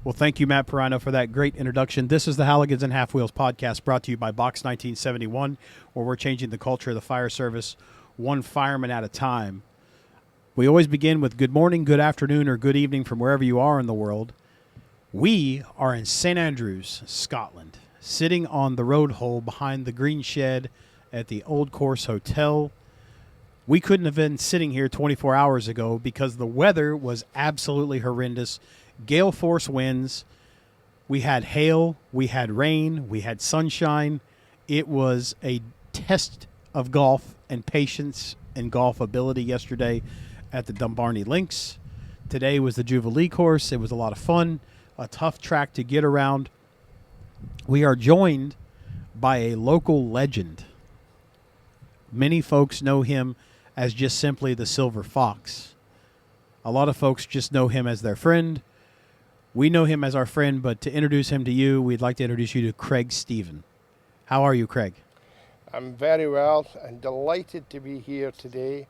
Well, thank you, Matt Perino, for that great introduction. This is the Halligans and Half Wheels podcast brought to you by Box 1971, where we're changing the culture of the fire service one fireman at a time. We always begin with good morning, good afternoon, or good evening from wherever you are in the world. We are in St. Andrews, Scotland, sitting on the road hole behind the green shed at the Old Course Hotel. We couldn't have been sitting here 24 hours ago because the weather was absolutely horrendous. Gale force winds. We had hail. We had rain. We had sunshine. It was a test of golf and patience and golf ability yesterday at the Dumbarton Links. Today was the Jubilee course. It was a lot of fun, a tough track to get around. We are joined by a local legend. Many folks know him as just simply the Silver Fox. A lot of folks just know him as their friend. We know him as our friend, but to introduce him to you, we'd like to introduce you to Craig Steven. How are you, Craig? I'm very well and delighted to be here today.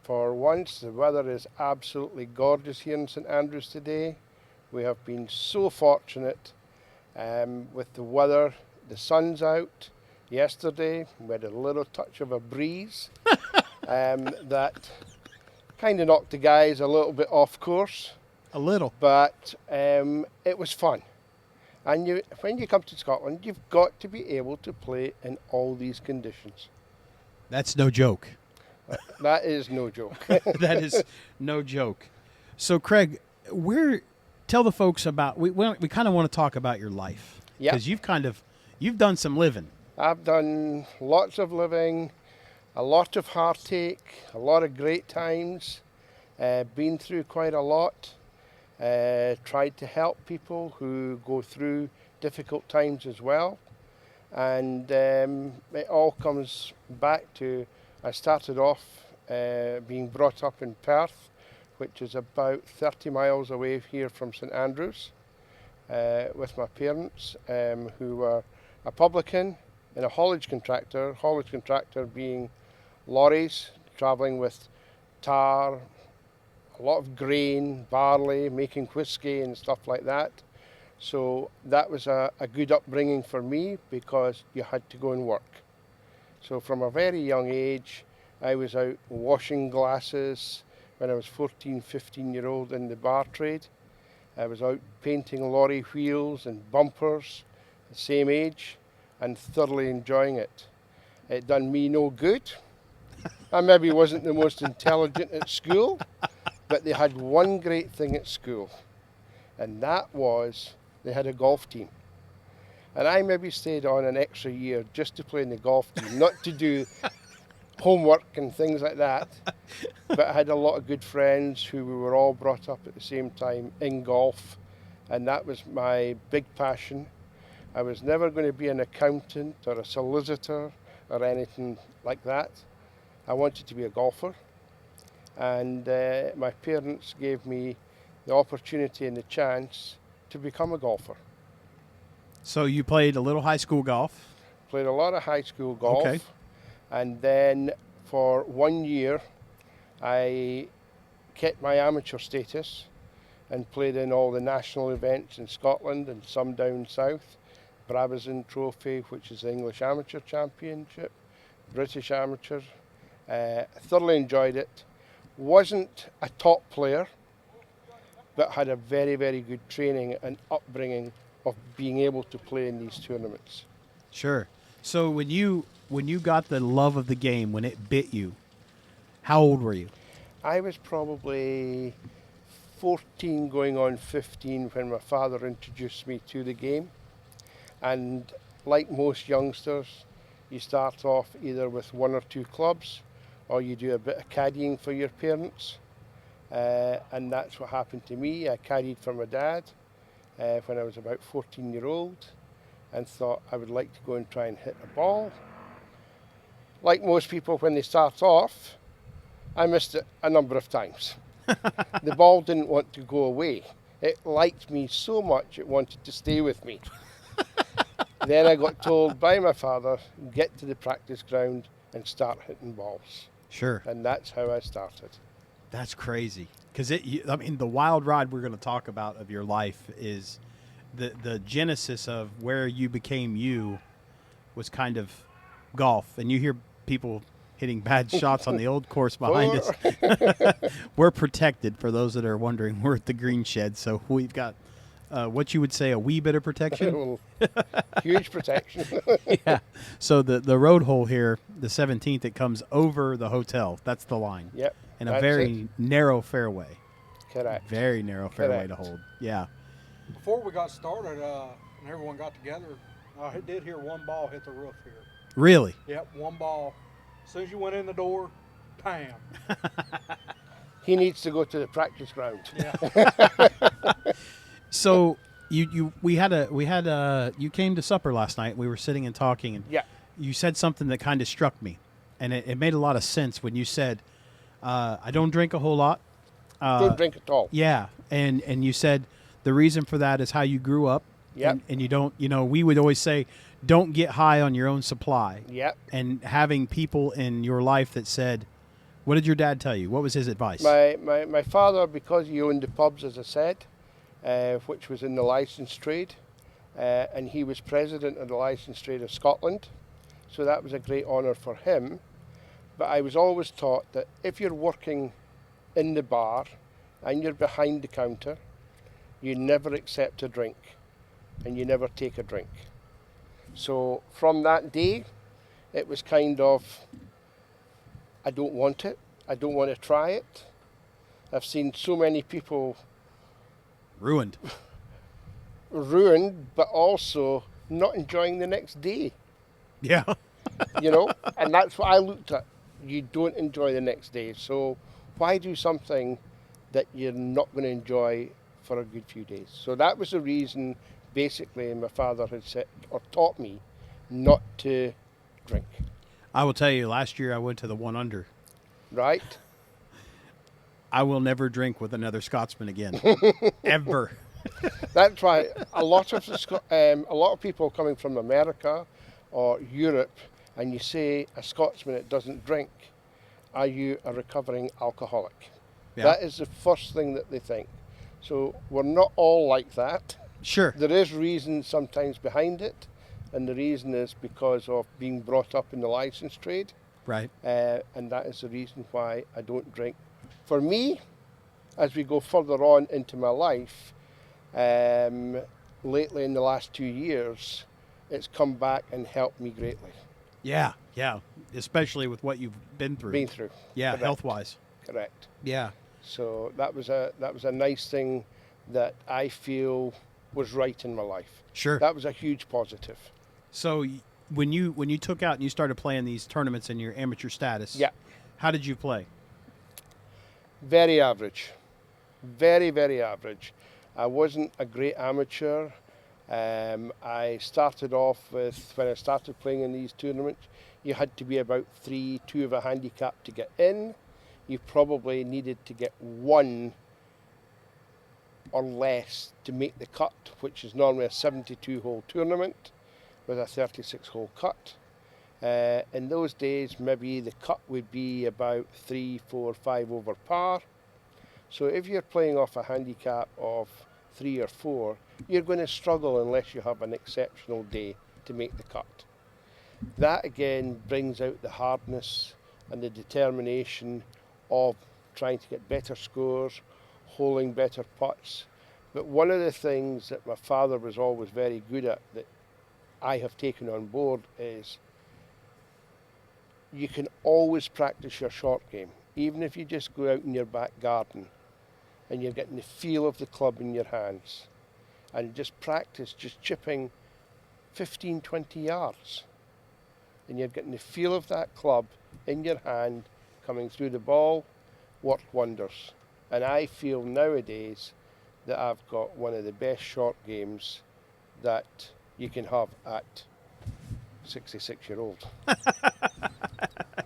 For once, the weather is absolutely gorgeous here in St. Andrews today. We have been so fortunate with the weather. The sun's out. Yesterday, we had a little touch of a breeze that kind of knocked the guys a little bit off course. A little. But it was fun. And when you come to Scotland, you've got to be able to play in all these conditions. That's no joke. That is no joke. That is no joke. So, Craig, tell the folks about, we kind of want to talk about your life. Yeah. Because you've done some living. I've done lots of living, a lot of heartache, a lot of great times, been through quite a lot. Tried to help people who go through difficult times as well. And it all comes back to, I started off being brought up in Perth, which is about 30 miles away here from St. Andrews, with my parents, who were a publican and a haulage contractor being lorries travelling with tar, a lot of grain, barley, making whiskey and stuff like that. So that was a good upbringing for me because you had to go and work. So from a very young age, I was out washing glasses when I was 14, 15-year-old in the bar trade. I was out painting lorry wheels and bumpers, the same age, and thoroughly enjoying it. It done me no good. I maybe wasn't the most intelligent at school, but they had one great thing at school, and that was they had a golf team. And I maybe stayed on an extra year just to play in the golf team, not to do homework and things like that. But I had a lot of good friends who we were all brought up at the same time in golf, and that was my big passion. I was never going to be an accountant or a solicitor or anything like that. I wanted to be a golfer. And my parents gave me the opportunity and the chance to become a golfer. So you played a little high school golf. Played a lot of high school golf. Okay. And then for 1 year, I kept my amateur status and played in all the national events in Scotland and some down south. Brabazon Trophy, which is the English Amateur Championship, British Amateur. Thoroughly enjoyed it. Wasn't a top player, but had a very, very good training and upbringing of being able to play in these tournaments. Sure. So when you got the love of the game, when it bit you, how old were you? I was probably 14 going on 15 when my father introduced me to the game. And like most youngsters, you start off either with one or two clubs, or you do a bit of caddying for your parents. And that's what happened to me. I caddied for my dad when I was about 14-year-old and thought I would like to go and try and hit a ball. Like most people, when they start off, I missed it a number of times. The ball didn't want to go away. It liked me so much it wanted to stay with me. Then I got told by my father, get to the practice ground and start hitting balls. Sure. And that's how I started. That's crazy. Because the wild ride we're going to talk about of your life is the genesis of where you became you was kind of golf, and you hear people hitting bad shots on the old course behind us. We're protected, for those that are wondering. We're at the green shed, so we've got what you would say a wee bit of protection. Huge protection. Yeah. So the road hole here, the 17th, it comes over the hotel. That's the line. Yep. And a that's very narrow fairway. Correct. Very narrow fairway to Correct. hold. Yeah. Before we got started, and everyone got together, I did hear one ball hit the roof here. Really? Yep, one ball. As soon as you went in the door, bam. He needs to go to the practice ground. Yeah. So you came to supper last night. We were sitting and talking, and Yeah. you said something that kind of struck me, and it made a lot of sense when you said, "I don't drink a whole lot." Don't drink at all. Yeah, and you said the reason for that is how you grew up. Yep. And you don't, we would always say, don't get high on your own supply. Yep. And having people in your life that said, what did your dad tell you? What was his advice? My father, because he owned the pubs, as I said, which was in the licensed trade, and he was president of the licensed trade of Scotland, so that was a great honour for him. But I was always taught that if you're working in the bar and you're behind the counter, you never accept a drink and you never take a drink. So from that day, it was kind of, I don't want it. I don't want to try it. I've seen so many people Ruined. ruined, but also not enjoying the next day, Yeah. And that's what I looked at. You don't enjoy the next day. So why do something that you're not going to enjoy for a good few days? So that was the reason, basically, my father had said or taught me not to drink. I will tell you, last year I went to the One Under. Right? I will never drink with another Scotsman again. Ever. That's why a lot of people coming from America or Europe, and you say a Scotsman that doesn't drink, are you a recovering alcoholic? Yeah. That is the first thing that they think. So we're not all like that. Sure. There is reason sometimes behind it, and the reason is because of being brought up in the license trade, Right. and that is the reason why I don't drink. For me, as we go further on into my life, lately in the last 2 years, it's come back and helped me greatly. Yeah. Yeah. Especially with what you've been through. Been through. Yeah. Correct. Health-wise. Correct. Yeah. So that was a nice thing that I feel was right in my life. Sure. That was a huge positive. So when you took out and you started playing these tournaments in your amateur status, Yeah. how did you play? Very average. Very, very average. I wasn't a great amateur. I started off with, when I started playing in these tournaments, you had to be about 3-2 of a handicap to get in. You probably needed to get 1 or less to make the cut, which is normally a 72-hole tournament with a 36-hole cut. In those days, maybe the cut would be about 3, 4, 5 over par. So if you're playing off a handicap of 3 or 4, you're going to struggle unless you have an exceptional day to make the cut. That again brings out the hardness and the determination of trying to get better scores, holding better putts. But one of the things that my father was always very good at that I have taken on board is you can always practice your short game, even if you just go out in your back garden and you're getting the feel of the club in your hands and just practice just chipping 15, 20 yards. And you're getting the feel of that club in your hand coming through the ball, worked wonders. And I feel nowadays that I've got one of the best short games that you can have at 66-year-old.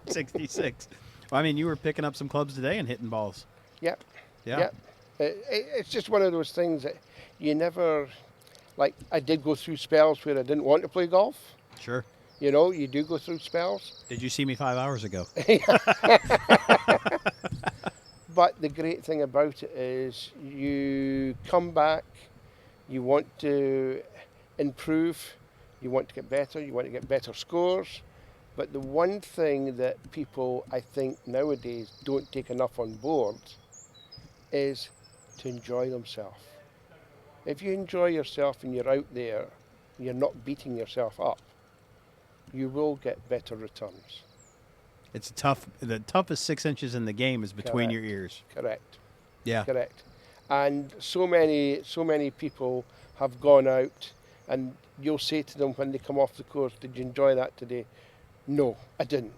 66. Well, I mean, you were picking up some clubs today and hitting balls. Yep. Yeah. Yep. It's just one of those things that you never, like, I did go through spells where I didn't want to play golf. Sure. You know, you do go through spells. Did you see me 5 hours ago? But the great thing about it is you come back, You want to improve, you want to get better, you want to get better scores. But the one thing that people, I think, nowadays don't take enough on board is to enjoy themselves. If you enjoy yourself and you're out there, you're not beating yourself up, you will get better returns. It's the toughest 6 inches in the game is between your Correct. ears. Correct. Yeah. Correct. And so many people have gone out, and you'll say to them when they come off the course, "Did you enjoy that today?" "No, I didn't."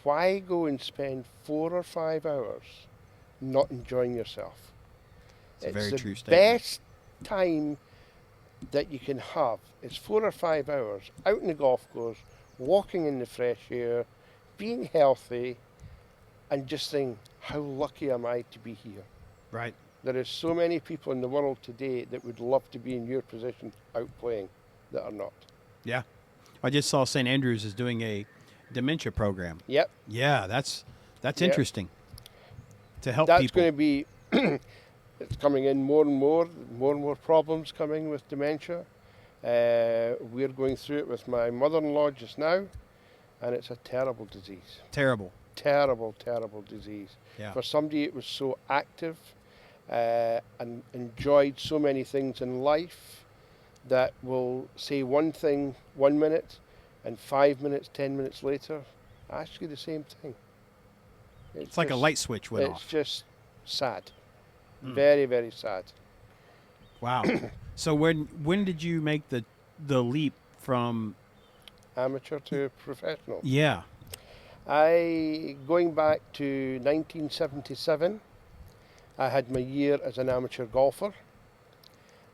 Why go and spend 4 or 5 hours not enjoying yourself? It's a very the true statement. best time that you can have is 4 or 5 hours out in the golf course, walking in the fresh air, being healthy, and just think, how lucky am I to be here? Right. There is so many people in the world today that would love to be in your position out playing that are not. Yeah. I just saw St. Andrews is doing a dementia program. Yep. Yeah, that's Yep. interesting. To help That's people. going to be, it's coming in more and more problems coming with dementia. We're going through it with my mother-in-law just now, and it's a terrible disease. Terrible. Terrible, terrible disease. Yeah. For somebody that was so active and enjoyed so many things in life, that will say one thing 1 minute and 5 minutes, 10 minutes later, ask you the same thing. It's like a light switch went It's off. just sad. Very, very sad. Wow. So when did you make the leap from Amateur to professional. yeah. Going back to 1977, I had my year as an amateur golfer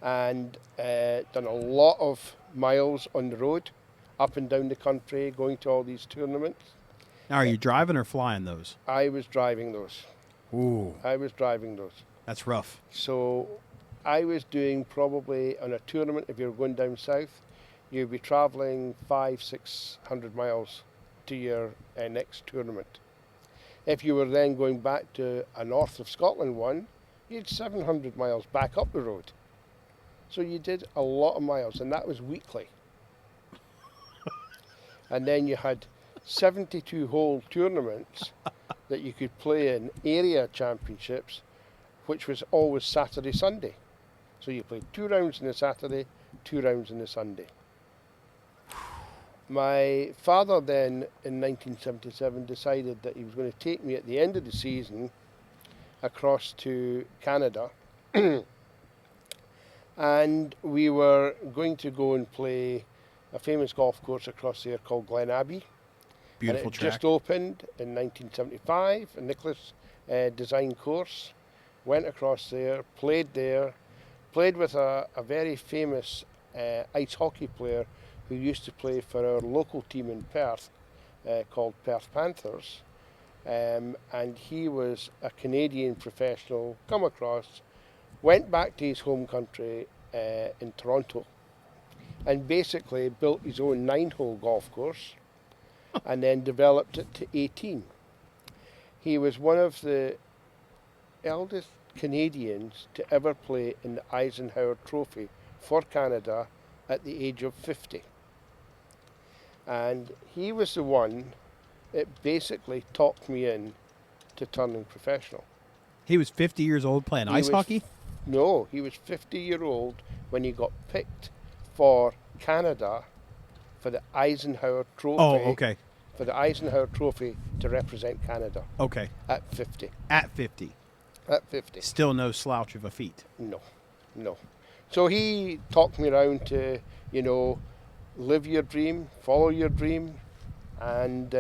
and done a lot of miles on the road, up and down the country, going to all these tournaments. Now are you driving or flying those? I was driving those. Ooh, that's rough. So I was doing probably on a tournament, if you're going down south, you'd be traveling 500-600 miles to your next tournament. If you were then going back to a north of Scotland one, you'd 700 miles back up the road. So you did a lot of miles, and that was weekly. And then you had 72-hole tournaments that you could play in, area championships, which was always Saturday, Sunday. So you played 2 rounds on the Saturday, 2 rounds on the Sunday. My father then, in 1977, decided that he was going to take me at the end of the season across to Canada. And we were going to go and play a famous golf course across there called Glen Abbey. Beautiful and it track. just opened in 1975, a Nicholas design course. Went across there, played with a very famous ice hockey player who used to play for our local team in Perth called Perth Panthers. And he was a Canadian professional, come across, went back to his home country in Toronto, and basically built his own 9-hole golf course and then developed it to 18. He was one of the eldest Canadians to ever play in the Eisenhower Trophy for Canada at the age of 50. And he was the one that basically talked me in to turning professional. He was 50 years old playing ice hockey? No, he was 50-year-old when he got picked for Canada for the Eisenhower Trophy. Oh, okay. For the Eisenhower Trophy to represent Canada Okay. at 50. At 50. At 50. Still no slouch of a feat. No. So he talked me around to, live your dream, follow your dream, and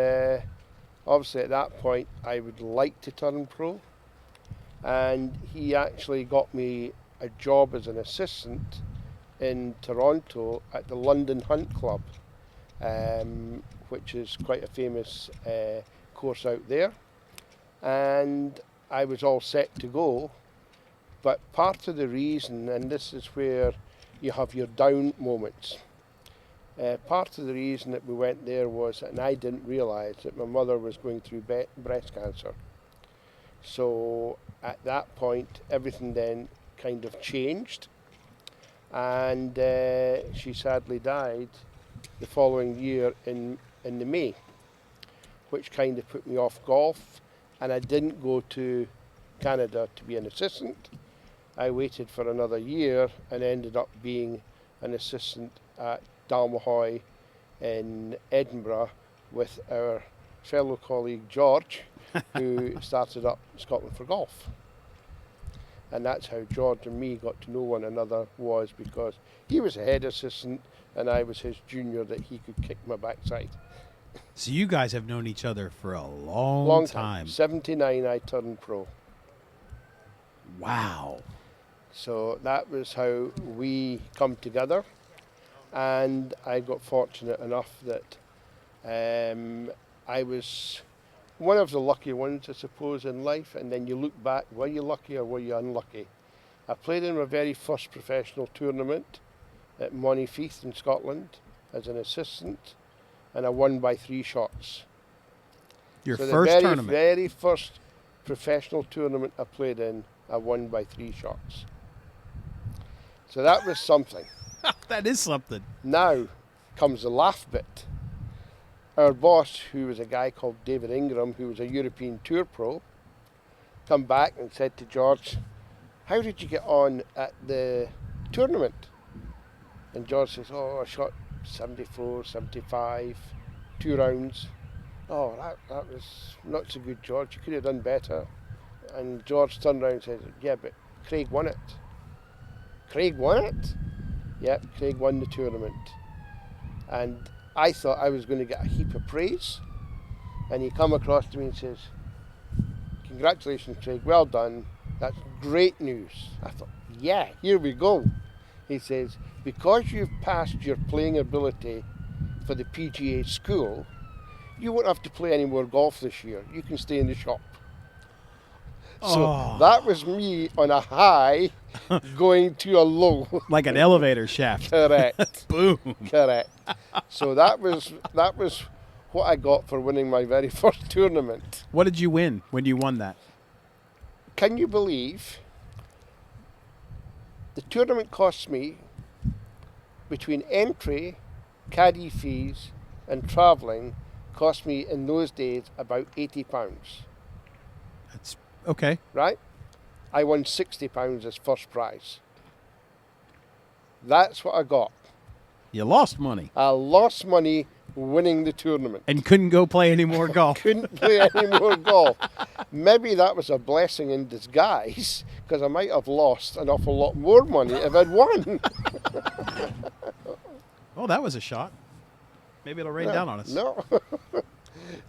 obviously at that point I would like to turn pro. And he actually got me a job as an assistant in Toronto at the London Hunt Club, which is quite a famous course out there. And I was all set to go, but part of the reason, and this is where you have your down moments, part of the reason that we went there was, and I didn't realise that my mother was going through breast cancer. So at that point, everything then kind of changed. and she sadly died the following year in the May, which kind of put me off golf, and I didn't go to Canada to be an assistant. I waited for another year and ended up being an assistant at Dalmahoy in Edinburgh with our fellow colleague George, who started up Scotland for Golf. And that's how George and me got to know one another, was because he was a head assistant and I was his junior that he could kick my backside. So you guys have known each other for a long, Long time. 79 I turned pro. Wow. So that was how we come together, and I got fortunate enough that I was one of the lucky ones, I suppose, in life, and then you look back, were you lucky or were you unlucky? I played in my very first professional tournament at Monifieth in Scotland as an assistant, and I won by 3 shots. Your So first the tournament. very first professional tournament I played in, I won by 3 shots. So that was something. That is something. Now comes the laugh bit. Our boss, who was a guy called David Ingram, who was a European Tour pro, come back and said to George, "How did you get on at the tournament?" And George says, "Oh, I shot 74, 75, 2 rounds." "Oh, that was not so good, George. You could have done better." And George turned around and said, "Yeah, but Craig won it." "Craig won it?" "Yep, Craig won the tournament." And I thought I was going to get a heap of praise. And he come across to me and says, "Congratulations, Craig, well done. That's great news." I thought, yeah, here we go. He says, "Because you've passed your playing ability for the PGA school, you won't have to play any more golf this year. You can stay in the shop." So Oh. that was me on a high going to a low. Like an elevator shaft. Correct. Boom. Correct. So that was what I got for winning my very first tournament. What did you win when you won that? Can you believe the tournament cost me, between entry, caddy fees and travelling, cost me in those days about £80, That's okay. right? I won £60 as first prize. That's what I got. You lost money I lost money winning the tournament. and couldn't go play any more golf. Couldn't play any more golf. Maybe that was a blessing in disguise, because I might have lost an awful lot more money if I'd won. Oh, that was a shot. Maybe it'll rain down on us. No.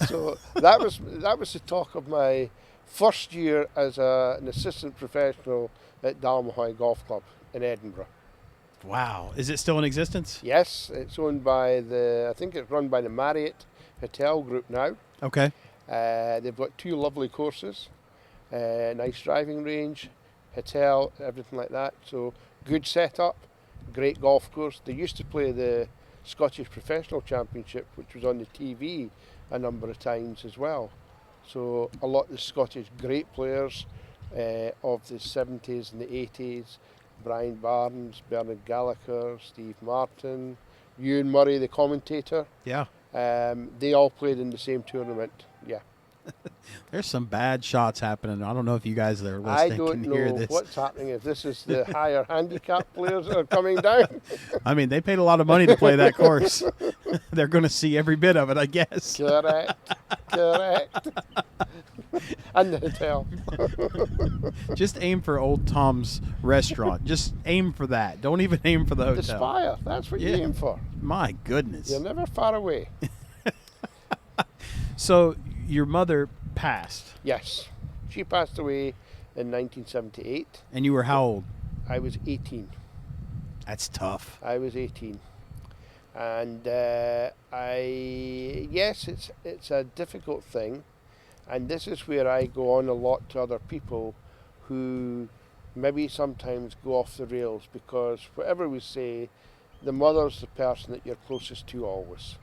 So that was the talk of my first year as an assistant professional at Dalmahoy Golf Club in Edinburgh. Wow. Is it still in existence? Yes, it's owned by I think it's run by the Marriott Hotel Group now. Okay. They've got 2 lovely courses, nice driving range, hotel, everything like that. So good setup, great golf course. They used to play the Scottish Professional Championship, which was on the TV a number of times as well. So a lot of the Scottish great players of the 70s and the 80s, Brian Barnes, Bernard Gallagher, Steve Martin, Ewan Murray, the commentator, Yeah. they all played in the same tournament. Yeah. There's some bad shots happening. I don't know if you guys that are I listening don't can hear know this. what's happening, if this is the higher handicap players that are coming down. I mean, they paid a lot of money to play that course. They're going to see every bit of it, I guess. Correct. Correct. And the hotel. Just aim for Old Tom's Restaurant. Just aim for that. Don't even aim for the The hotel. Spire, that's what Yeah. you aim for. My goodness. You're never far away. So your mother passed, Yes. She passed away in 1978. and you were how old? I was 18. That's tough. I was 18. And yes, it's a difficult thing. And this is where I go on a lot to other people who maybe sometimes go off the rails, because whatever we say, the mother's the person that you're closest to always.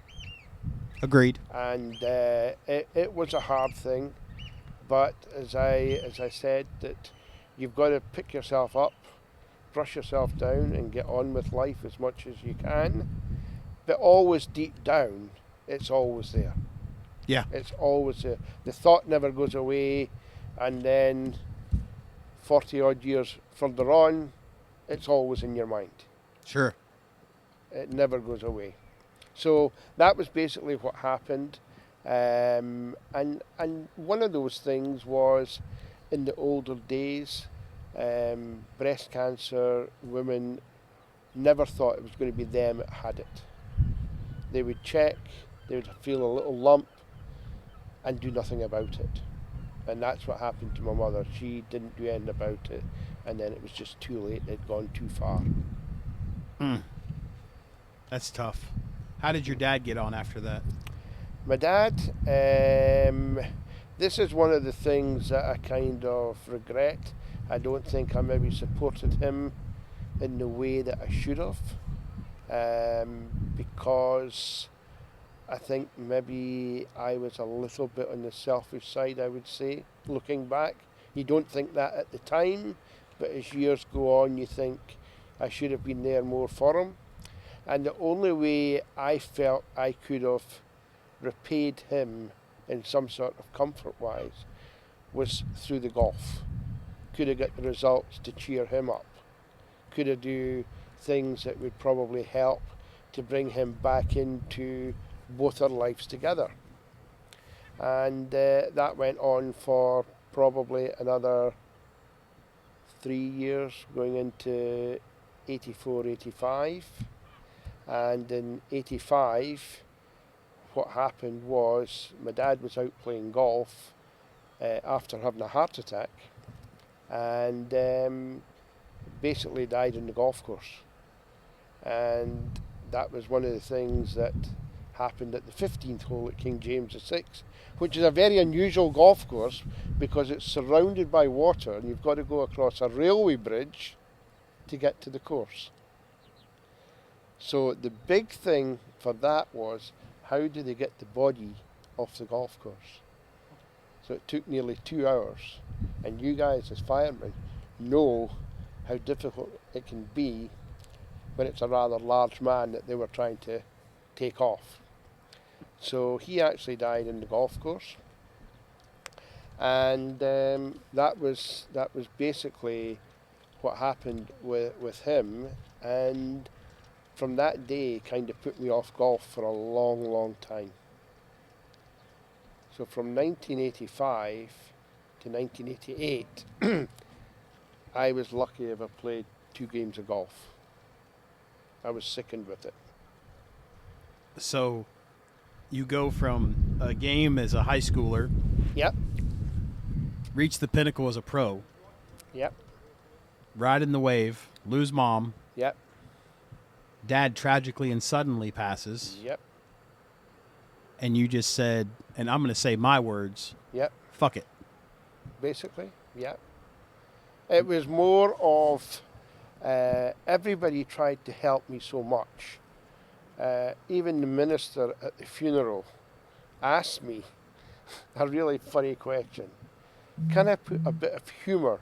Agreed. And it was a hard thing, but as I said, that you've got to pick yourself up, brush yourself down and get on with life as much as you can. But always deep down, it's always there. Yeah. It's always there. The thought never goes away, and then 40 odd years further on, it's always in your mind. Sure. It never goes away. So that was basically what happened. And one of those things was, in the older days, breast cancer women never thought it was going to be them that had it. They would check, they would feel a little lump and do nothing about it. And that's what happened to my mother. She didn't do anything about it, and then it was just too late. They'd gone too far. That's tough. How did your dad get on after that? My dad, this is one of the things that I kind of regret. I don't think I maybe supported him in the way that I should have, because I think maybe I was a little bit on the selfish side, I would say, looking back. You don't think that at the time, but as years go on, you think I should have been there more for him. And the only way I felt I could have repaid him in some sort of comfort-wise was through the golf. Could have got the results to cheer him up. Could have do things that would probably help to bring him back into both our lives together. And that went on for probably another 3 years, going into 84, 85. And in 85, what happened was my dad was out playing golf after having a heart attack, and basically died on the golf course. And that was one of the things that happened at the 15th hole at King James VI, which is a very unusual golf course because it's surrounded by water and you've got to go across a railway bridge to get to the course. So the big thing for that was, how do they get the body off the golf course? So it took nearly 2 hours, and you guys as firemen know how difficult it can be when it's a rather large man that they were trying to take off. So he actually died in the golf course, and that was basically what happened with him. And from that day, kind of put me off golf for a long, long time. So from 1985 to 1988, I was lucky if I played 2 games of golf. I was sickened with it. So you go from a game as a high schooler, Yep, reach the pinnacle as a pro, yep, ride in the wave, lose mom, yep, dad tragically and suddenly passes, yep, and you just said, and I'm going to say my words, yep. fuck it. Basically, yeah. It was more of everybody tried to help me so much. Even the minister at the funeral asked me a really funny question. Can I put a bit of humour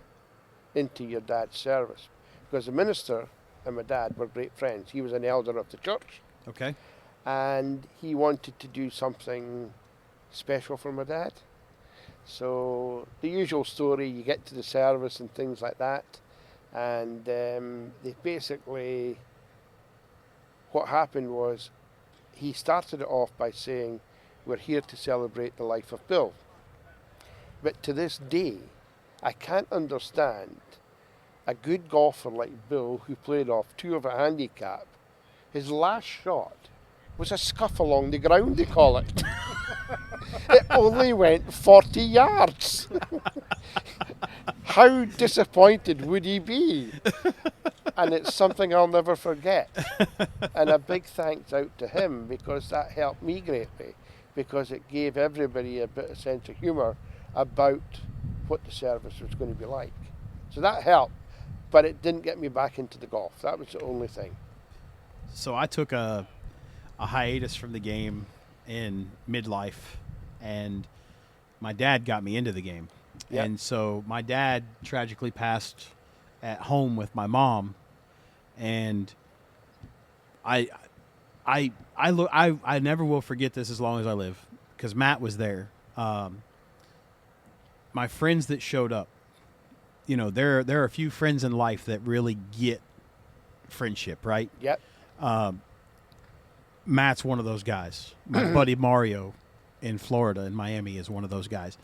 into your dad's service? Because the minister and my dad were great friends. He was an elder of the church. Okay. And he wanted to do something special for my dad. So the usual story, you get to the service and things like that, and they basically, what happened was, he started it off by saying, we're here to celebrate the life of Bill. But to this day, I can't understand a good golfer like Bill, who played off 2 of a handicap, his last shot was a scuff along the ground, they call it. It only went 40 yards. How disappointed would he be? And it's something I'll never forget. And a big thanks out to him, because that helped me greatly, because it gave everybody a bit of sense of humour about what the service was going to be like. So that helped, but it didn't get me back into the golf. That was the only thing. So I took a hiatus from the game in midlife, and my dad got me into the game. Yep. And so my dad tragically passed at home with my mom and I never will forget this as long as I live, because Matt was there. My friends that showed up, you know, there are a few friends in life that really get friendship, right? Yep. Matt's one of those guys. My buddy Mario in Florida, in Miami, is one of those guys.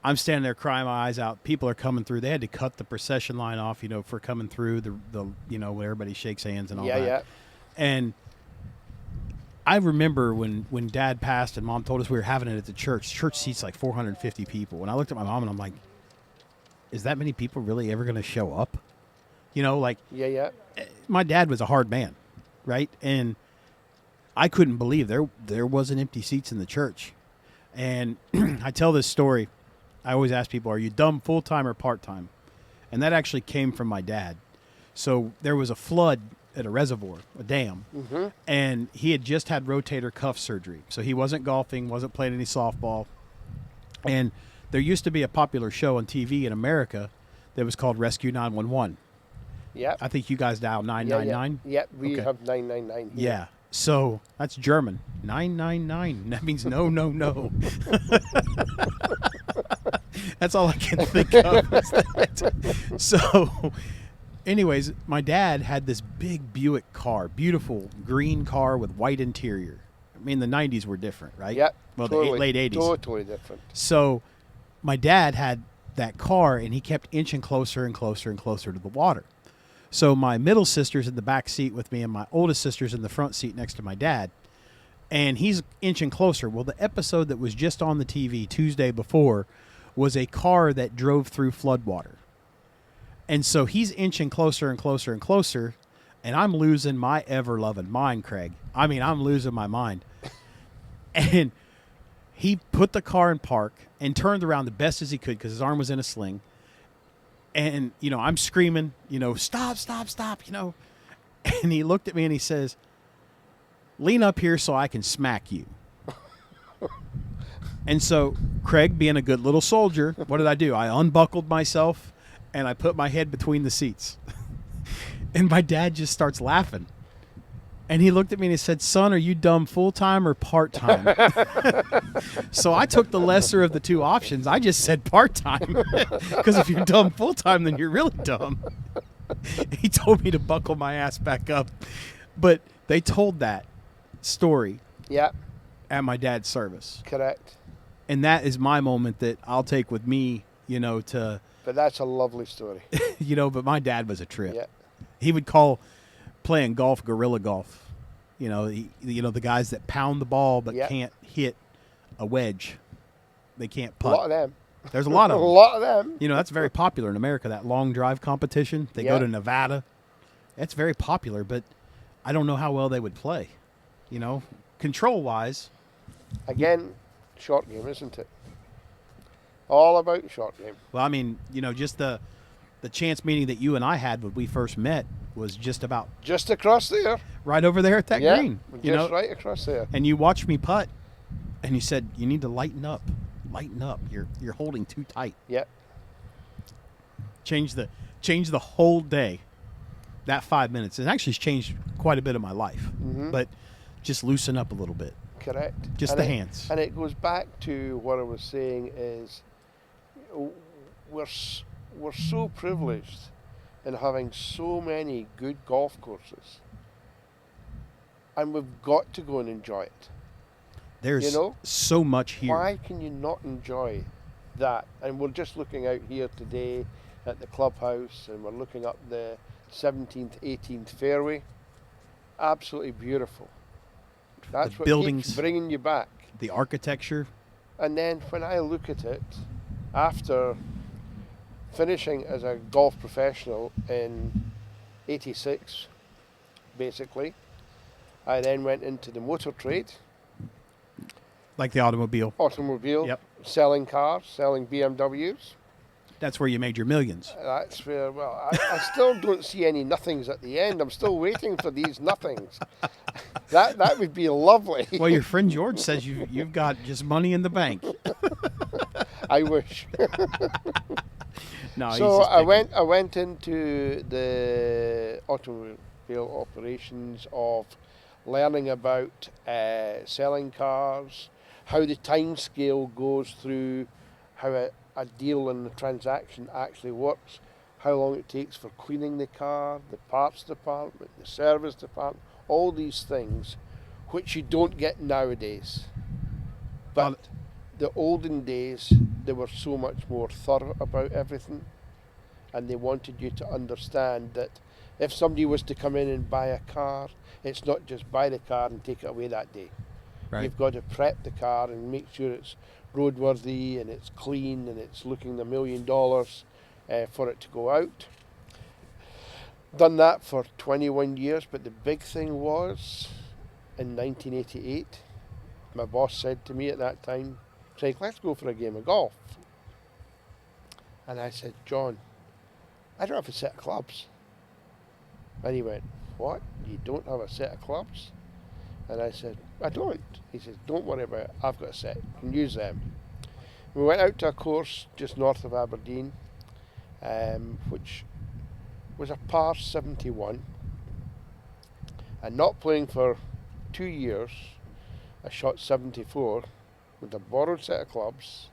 I'm standing there crying my eyes out. People are coming through. They had to cut the procession line off, you know, for coming through the you know, where everybody shakes hands and all that. Yeah. And I remember when Dad passed and Mom told us we were having it at the church. Church seats like 450 people. And I looked at my mom and I'm like, is that many people really ever going to show up? You know, like, Yeah. my dad was a hard man, right? And I couldn't believe there wasn't empty seats in the church. And I tell this story. I always ask people, are you dumb full-time or part-time? And that actually came from my dad. So there was a flood at a reservoir, a dam, and he had just had rotator cuff surgery. So he wasn't golfing, wasn't playing any softball. And there used to be a popular show on TV in America that was called Rescue 911. Yeah. I think you guys dial 999. Yeah, we Okay. have 999 here. Yeah. So that's German. 999. That means no, no, no. That's all I can think of. Is that. So, anyways, my dad had this big Buick car, beautiful green car with white interior. I mean, the 90s were different, right? Yeah. Well, totally, the late 80s. Totally different. So, my dad had that car, and he kept inching closer and closer and closer to the water. So my middle sister's in the back seat with me, and my oldest sister's in the front seat next to my dad. And he's inching closer. Well, the episode that was just on the TV Tuesday before was a car that drove through floodwater. And so he's inching closer and closer and closer, and I'm losing my ever-loving mind, Craig. I mean, I'm losing my mind. And he put the car in park and turned around the best as he could because his arm was in a sling. And, you know, I'm screaming, you know, stop, stop, stop, you know. And he looked at me and he says, lean up here so I can smack you. And so Craig, being a good little soldier, what did I do? I unbuckled myself and I put my head between the seats. And my dad just starts laughing. And he looked at me and he said, son, are you dumb full-time or part-time? So I took the lesser of the two options. I just said part-time. Because if you're dumb full-time, then you're really dumb. He told me to buckle my ass back up. But they told that story Yeah, at my dad's service. correct. And that is my moment that I'll take with me, you know, to, But that's a lovely story. you know, but my dad was a trip. Yeah. He would call playing golf guerrilla golf. You know, the guys that pound the ball but Yeah. can't hit a wedge. They can't A lot putt. of them. There's a lot A of them. lot of them. You know, that's very popular in America, that long drive competition. They go Yeah. to Nevada. That's very popular, but I don't know how well they would play. You know, control-wise, Again, short game, isn't it? All about short game. well, I mean, you know, just the chance meeting that you and I had when we first met was just about Just across there. right over there at that Yeah, green. just You know, right across there. and you watched me putt, and you said you need to lighten up. Lighten up. You're holding too tight. Yeah. Change the whole day. That 5 minutes. It actually has changed quite a bit of my life. But just loosen up a little bit. Correct. Just And the it- hands. And it goes back to what I was saying is we're so privileged in having so many good golf courses. And we've got to go and enjoy it. There's you know, so much here. Why can you not enjoy that? And we're just looking out here today at the clubhouse and we're looking up the 17th, 18th fairway. Absolutely beautiful. That's The what buildings. keeps bringing you back. The architecture. And then when I look at it, after finishing as a golf professional in 86, basically, I then went into the motor trade, Like the automobile. automobile, Yep. selling cars, selling BMWs. That's where you made your millions. That's where, well, I still don't see any nothings at the end. I'm still waiting for these nothings. That would be lovely. Well, your friend George says you've got just money in the bank. I wish. No, he's So just picking. I went into the automobile operations of learning about selling cars, how the time scale goes through, how a deal and the transaction actually works, how long it takes for cleaning the car, the parts department, the service department, all these things which you don't get nowadays. Well, But the olden days, they were so much more thorough about everything, and they wanted you to understand that if somebody was to come in and buy a car, it's not just buy the car and take it away that day. right. You've got to prep the car and make sure it's roadworthy and it's clean and it's looking $1 million for it to go out. Done that for 21 years, but the big thing was in 1988, my boss said to me at that time, Craig, let's go for a game of golf. And I said, John, I don't have a set of clubs. And he went, what? You don't have a set of clubs? And I said, I don't. He says, don't worry about it. I've got a set. You can use them. We went out to a course just north of Aberdeen, which was a par 71. And not playing for 2 years, I shot 74 with a borrowed set of clubs.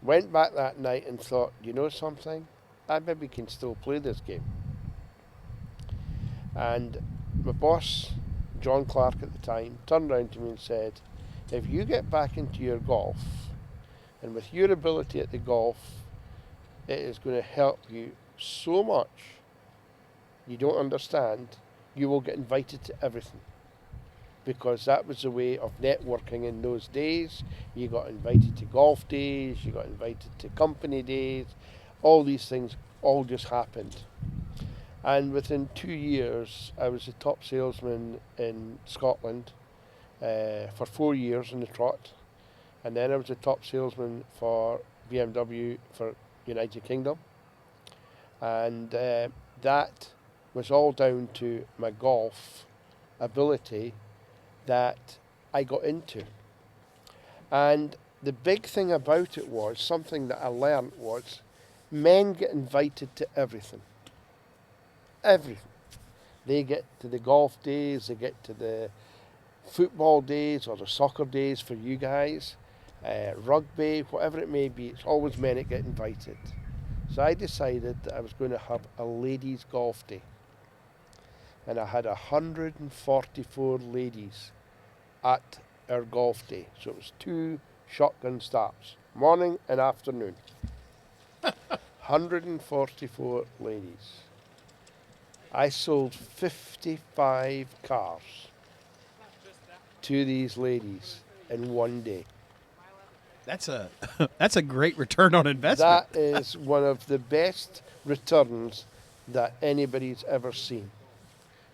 Went back that night and thought, you know something? I maybe can still play this game. And my boss, John Clark at the time, turned around to me and said, if you get back into your golf, and with your ability at the golf, it is going to help you so much, you don't understand, you will get invited to everything. Because that was the way of networking in those days. You got invited to golf days, you got invited to company days, all these things all just happened. And within 2 years, I was the top salesman in Scotland for 4 years in the trot. And then I was the top salesman for BMW for United Kingdom. And that was all down to my golf ability that I got into. And the big thing about it was, something that I learned was, men get invited to everything. Everything. They get to the golf days, they get to the football days or the soccer days for you guys, rugby, whatever it may be, it's always men that get invited. So I decided that I was going to have a ladies' golf day. And I had 144 ladies at our golf day. So it was 2 shotgun starts, morning and afternoon. 144 ladies. I sold 55 cars to these ladies in one day. That's a that's a great return on investment. That is one of the best returns that anybody's ever seen.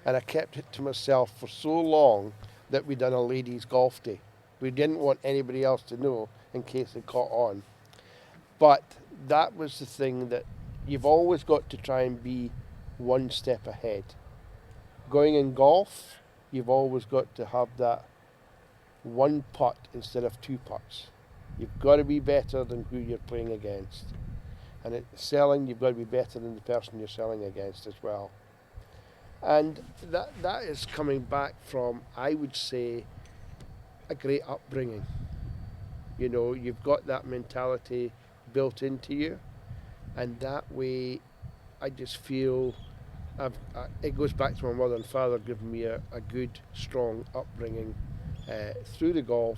And I kept it to myself for so long that we done a ladies' golf day. We didn't want anybody else to know in case they caught on. But that was the thing, that you've always got to try and be one step ahead. Going in golf, you've always got to have that 1 putt instead of 2 putts. You've got to be better than who you're playing against. And at selling, you've got to be better than the person you're selling against as well. And that is coming back from, I would say, a great upbringing. You know, you've got that mentality built into you, and that way I just feel it goes back to my mother and father giving me a good, strong upbringing through the golf,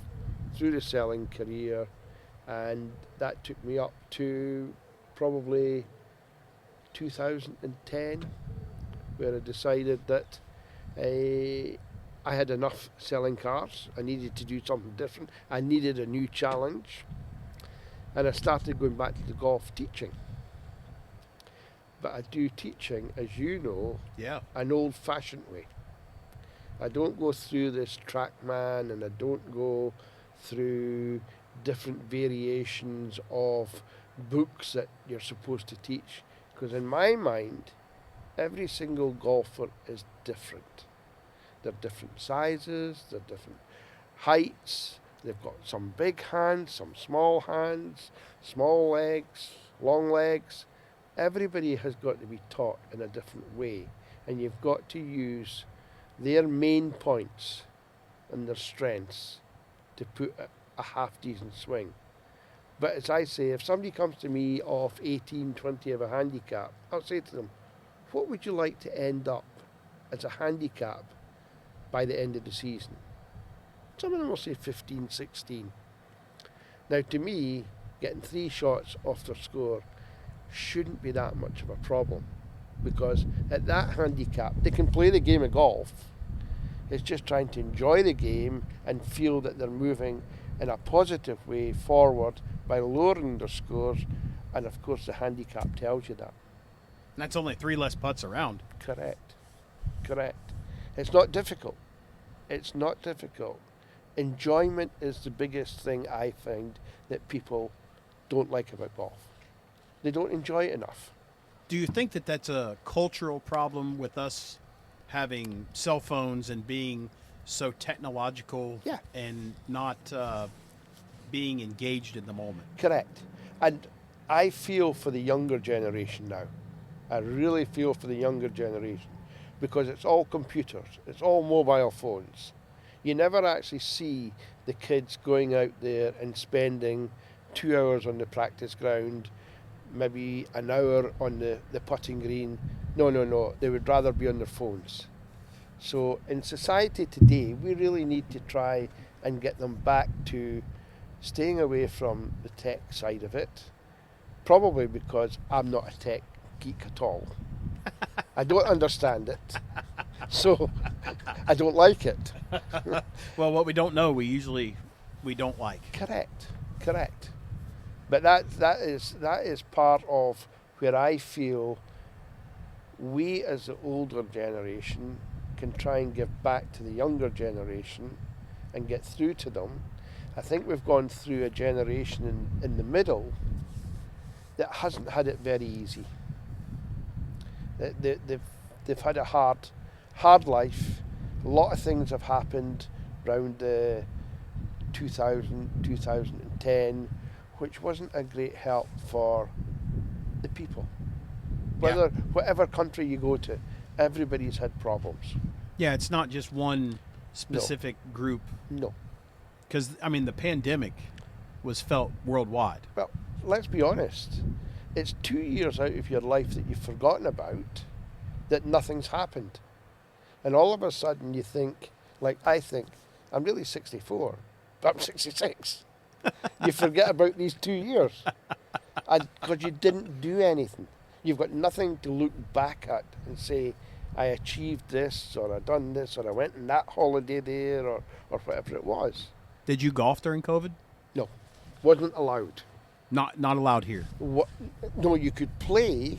through the selling career, and that took me up to probably 2010, where I decided that I had enough selling cars. I needed to do something different. I needed a new challenge. And I started going back to the golf teaching. But I do teaching, as you know, an old-fashioned way. I don't go through this TrackMan, and I don't go through different variations of books that you're supposed to teach. Because in my mind, every single golfer is different. They're different sizes, they're different heights, they've got some big hands, some small legs, long legs. Everybody has got to be taught in a different way, and you've got to use their main points and their strengths to put a half decent swing. But as I say, if somebody comes to me off 18, 20 of a handicap, I'll say to them, what would you like to end up as a handicap by the end of the season? Some of them will say 15, 16. Now to me, getting 3 shots off their score shouldn't be that much of a problem, because at that handicap they can play the game of golf. It's just trying to enjoy the game and feel that they're moving in a positive way forward by lowering their scores, and of course the handicap tells you that. And that's only 3 less putts around. Correct. It's not difficult. It's not difficult. Enjoyment is the biggest thing I find that people don't like about golf. They don't enjoy it enough. Do you think that that's a cultural problem with us having cell phones and being so technological Yeah. and not being engaged in the moment? Correct. And I feel for the younger generation now. I really feel for the younger generation, because it's all computers, it's all mobile phones. You never actually see the kids going out there and spending 2 hours on the practice ground, maybe an hour on the putting green. No. They would rather be on their phones. So in society today, we really need to try and get them back to staying away from the tech side of it. Probably because I'm not a tech geek at all. I don't understand it. So I don't like it. Well, what we don't know, we don't like. Correct. But that is part of where I feel we as the older generation can try and give back to the younger generation and get through to them. I think we've gone through a generation in the middle that hasn't had it very easy. They've had a hard life. A lot of things have happened around 2010, which wasn't a great help for the people. Whatever country you go to, everybody's had problems. Yeah, it's not just one specific group. No. Because, I mean, the pandemic was felt worldwide. Well, let's be honest. It's 2 years out of your life that you've forgotten about, that nothing's happened. And all of a sudden you think, like I think, I'm really 64, but I'm 66. You forget about these 2 years because you didn't do anything. You've got nothing to look back at and say, I achieved this, or I done this, or I went on that holiday there, or whatever it was. Did you golf during COVID? No, wasn't allowed. Not allowed here. No, you could play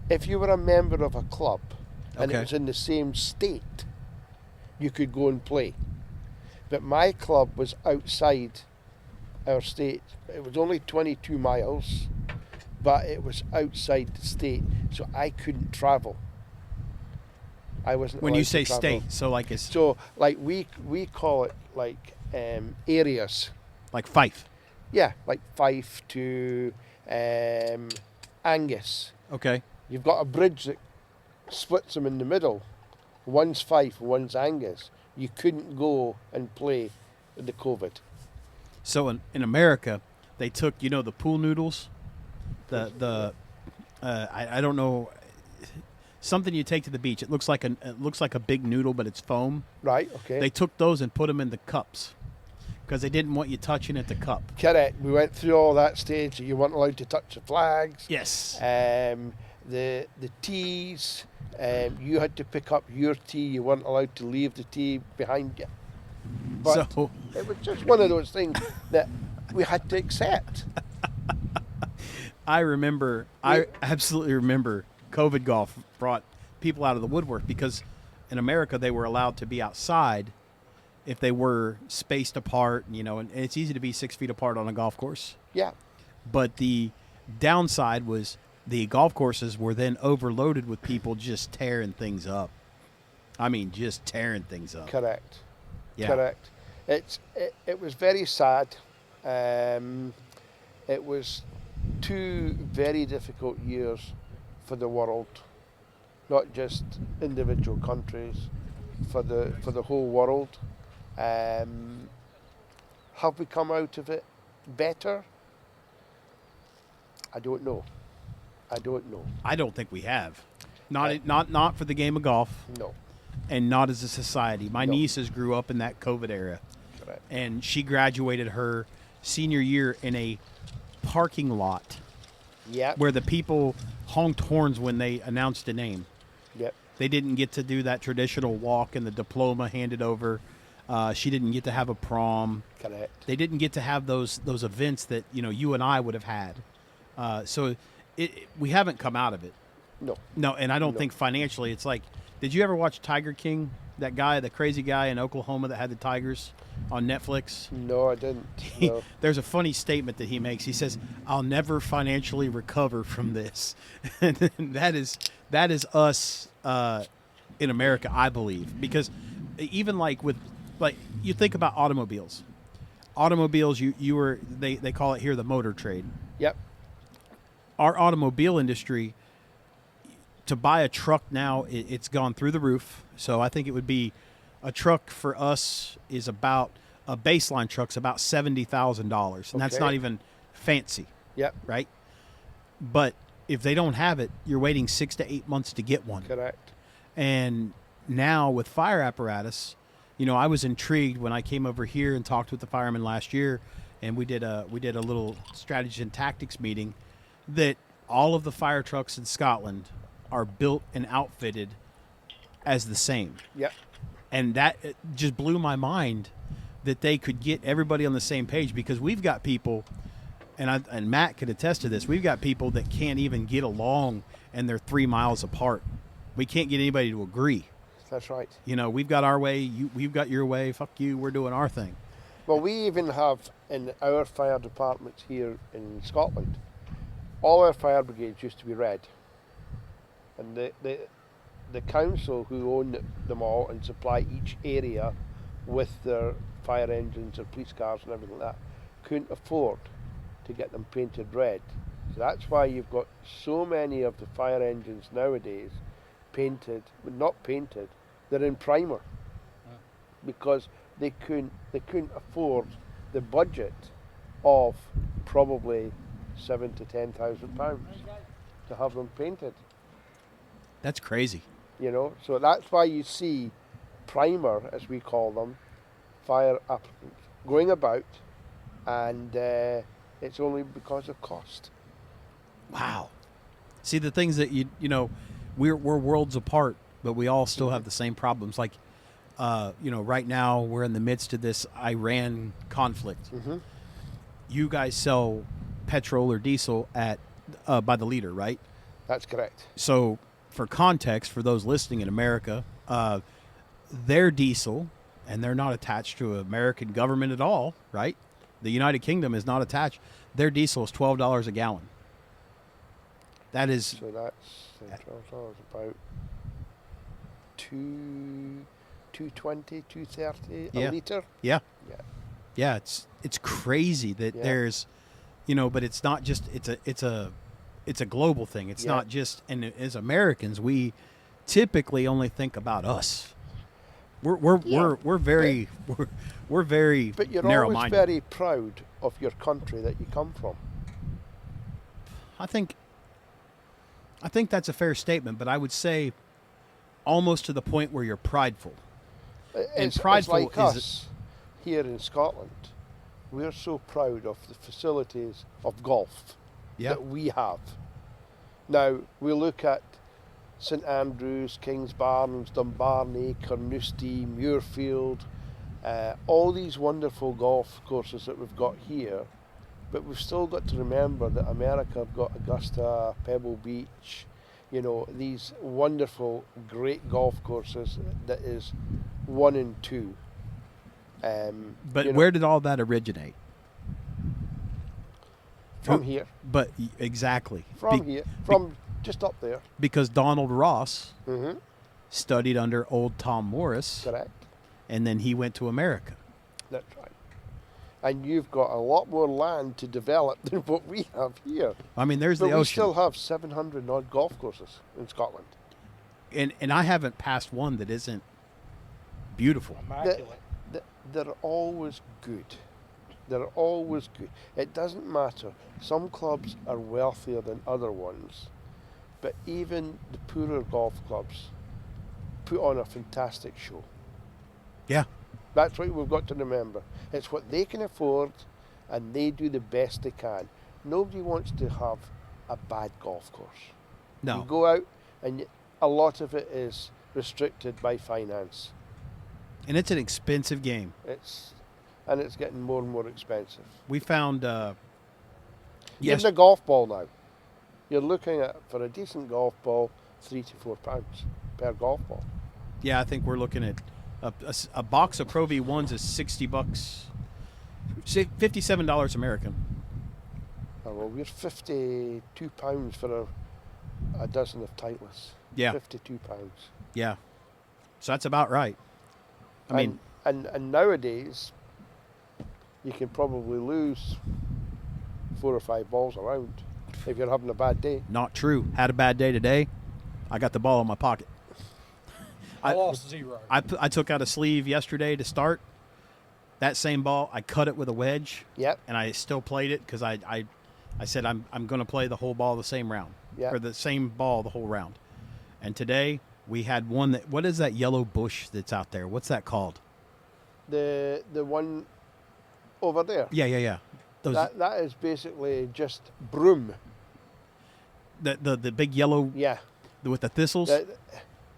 if you were a member of a club and Okay. it was in the same state. You could go and play. But my club was outside our state. It was only 22 miles, but it was outside the state, so I couldn't travel. I wasn't. When allowed you to say travel. state, so like it's So like we call it like areas. like Fife. Yeah, like Fife to Angus. Okay. You've got a bridge that splits them in the middle. One's Fife, one's Angus. You couldn't go and play with the COVID. So in America, they took, the pool noodles, I don't know, something you take to the beach. It looks like a big noodle, but it's foam. Right, okay. They took those and put them in the cups because they didn't want you touching at the cup. Correct. We went through all that stage. You weren't allowed to touch the flags. Yes. The tees. You had to pick up your tee. You weren't allowed to leave the tee behind you. But So it was just one of those things that we had to accept. I absolutely remember COVID golf brought people out of the woodwork because in America they were allowed to be outside if they were spaced apart, and it's easy to be 6 feet apart on a golf course. Yeah. But the downside was the golf courses were then overloaded with people just tearing things up. I mean, just tearing things up. Correct. Yeah. Correct. It was very sad. It was two very difficult years for the world, not just individual countries, for the whole world. Have we come out of it better? I don't know. I don't know. I don't think we have. Not for the game of golf, No. and not as a society. My No. nieces grew up in that COVID era, Correct. and she graduated her senior year in a parking lot Yep. where the people honked horns when they announced a name. Yep. They didn't get to do that traditional walk and the diploma handed over. She didn't get to have a prom. Correct. They didn't get to have those events that you and I would have had. So we haven't come out of it. No. No, and I don't No. think financially. It's like, did you ever watch Tiger King? That guy, the crazy guy in Oklahoma that had the tigers on Netflix. No, I didn't. No. There's a funny statement that he makes. He says, "I'll never financially recover from this," and that is us in America, I believe, because even like you think about automobiles. Automobiles, they call it here the motor trade. Yep. Our automobile industry, to buy a truck now, it's gone through the roof. So I think it would be a truck for us is about a baseline truck's about $70,000, and that's Okay. not even fancy, Yep. right? But if they don't have it, you're waiting 6 to 8 months to get one. Correct. And now with fire apparatus, I was intrigued when I came over here and talked with the firemen last year, and we did a little strategy and tactics meeting, that all of the fire trucks in Scotland are built and outfitted as the same. Yep. And that it just blew my mind that they could get everybody on the same page, because we've got people, and Matt could attest to this, we've got people that can't even get along and they're 3 miles apart. We can't get anybody to agree. That's right. We've got our way, we've got your way, fuck you, we're doing our thing. Well, we even have in our fire departments here in Scotland, all our fire brigades used to be red. And the council who own them all and supply each area with their fire engines, their police cars and everything like that, couldn't afford to get them painted red. So that's why you've got so many of the fire engines nowadays painted, but not painted, they're in primer. Because they couldn't afford the budget of probably £7,000 to £10,000 to have them painted. That's crazy. So that's why you see primer, as we call them, fire applicants going about, and it's only because of cost. Wow. See, the things that we're worlds apart, but we all still have the same problems. Like, right now we're in the midst of this Iran conflict. Mm-hmm. You guys sell petrol or diesel at by the liter, right? That's correct. So, for context, for those listening in America, their diesel, and they're not attached to American government at all, right? The United Kingdom is not attached. Their diesel is $12 a gallon. That is So that's $12 about $2.20, $2.30 Yeah. a litre. yeah. Yeah. Yeah, it's crazy that Yeah. there's, but it's not just it's a global thing. It's Yeah. not just, and as Americans, we typically only think about us. We're very we're very But you're always narrow-minded. very proud of your country that you come from. I think that's a fair statement, but I would say almost to the point where you're prideful. It's prideful like is- us here in Scotland. We're so proud of the facilities of golf Yeah. that we have. Now, we look at St Andrews, Kingsbarns, Dumbarnie, Carnoustie, Muirfield, all these wonderful golf courses that we've got here, but we've still got to remember that America have got Augusta, Pebble Beach, these wonderful, great golf courses that is 1 and 2. But where did all that originate? From here. But exactly. From here. From just up there. Because Donald Ross Mm-hmm. studied under old Tom Morris, Correct. and then he went to America. That's right. and you've got a lot more land to develop than what we have here. I mean, there's But the we ocean. still have 700 odd golf courses in Scotland. And I haven't passed one that isn't beautiful. Immaculate. They're always good. They're always good. It doesn't matter. Some clubs are wealthier than other ones, but even the poorer golf clubs put on a fantastic show. Yeah. That's what we've got to remember. It's what they can afford, and they do the best they can. Nobody wants to have a bad golf course. No. You go out, and a lot of it is restricted by finance. And it's an expensive game. It's getting more and more expensive. We found Even a golf ball now. You're looking at, for a decent golf ball, £3 to £4 per golf ball. yeah, I think we're looking at a box of Pro V1s is $60, say $57 American. Oh, well, we're £52 for a dozen of Titleist. Yeah. £52. Yeah. So that's about right. I mean, and nowadays, you can probably lose 4 or 5 balls around if you're having a bad day. not true. Had a bad day today. I got the ball in my pocket. I lost 0. I took out a sleeve yesterday to start. That same ball, I cut it with a wedge, Yep. and I still played it because I said I'm going to play the whole ball the same round, Yeah. or the same ball the whole round. And today we had one that. What is that yellow bush that's out there? What's that called? The one over there. Yeah. Those That is basically just broom. the big yellow Yeah. with the thistles.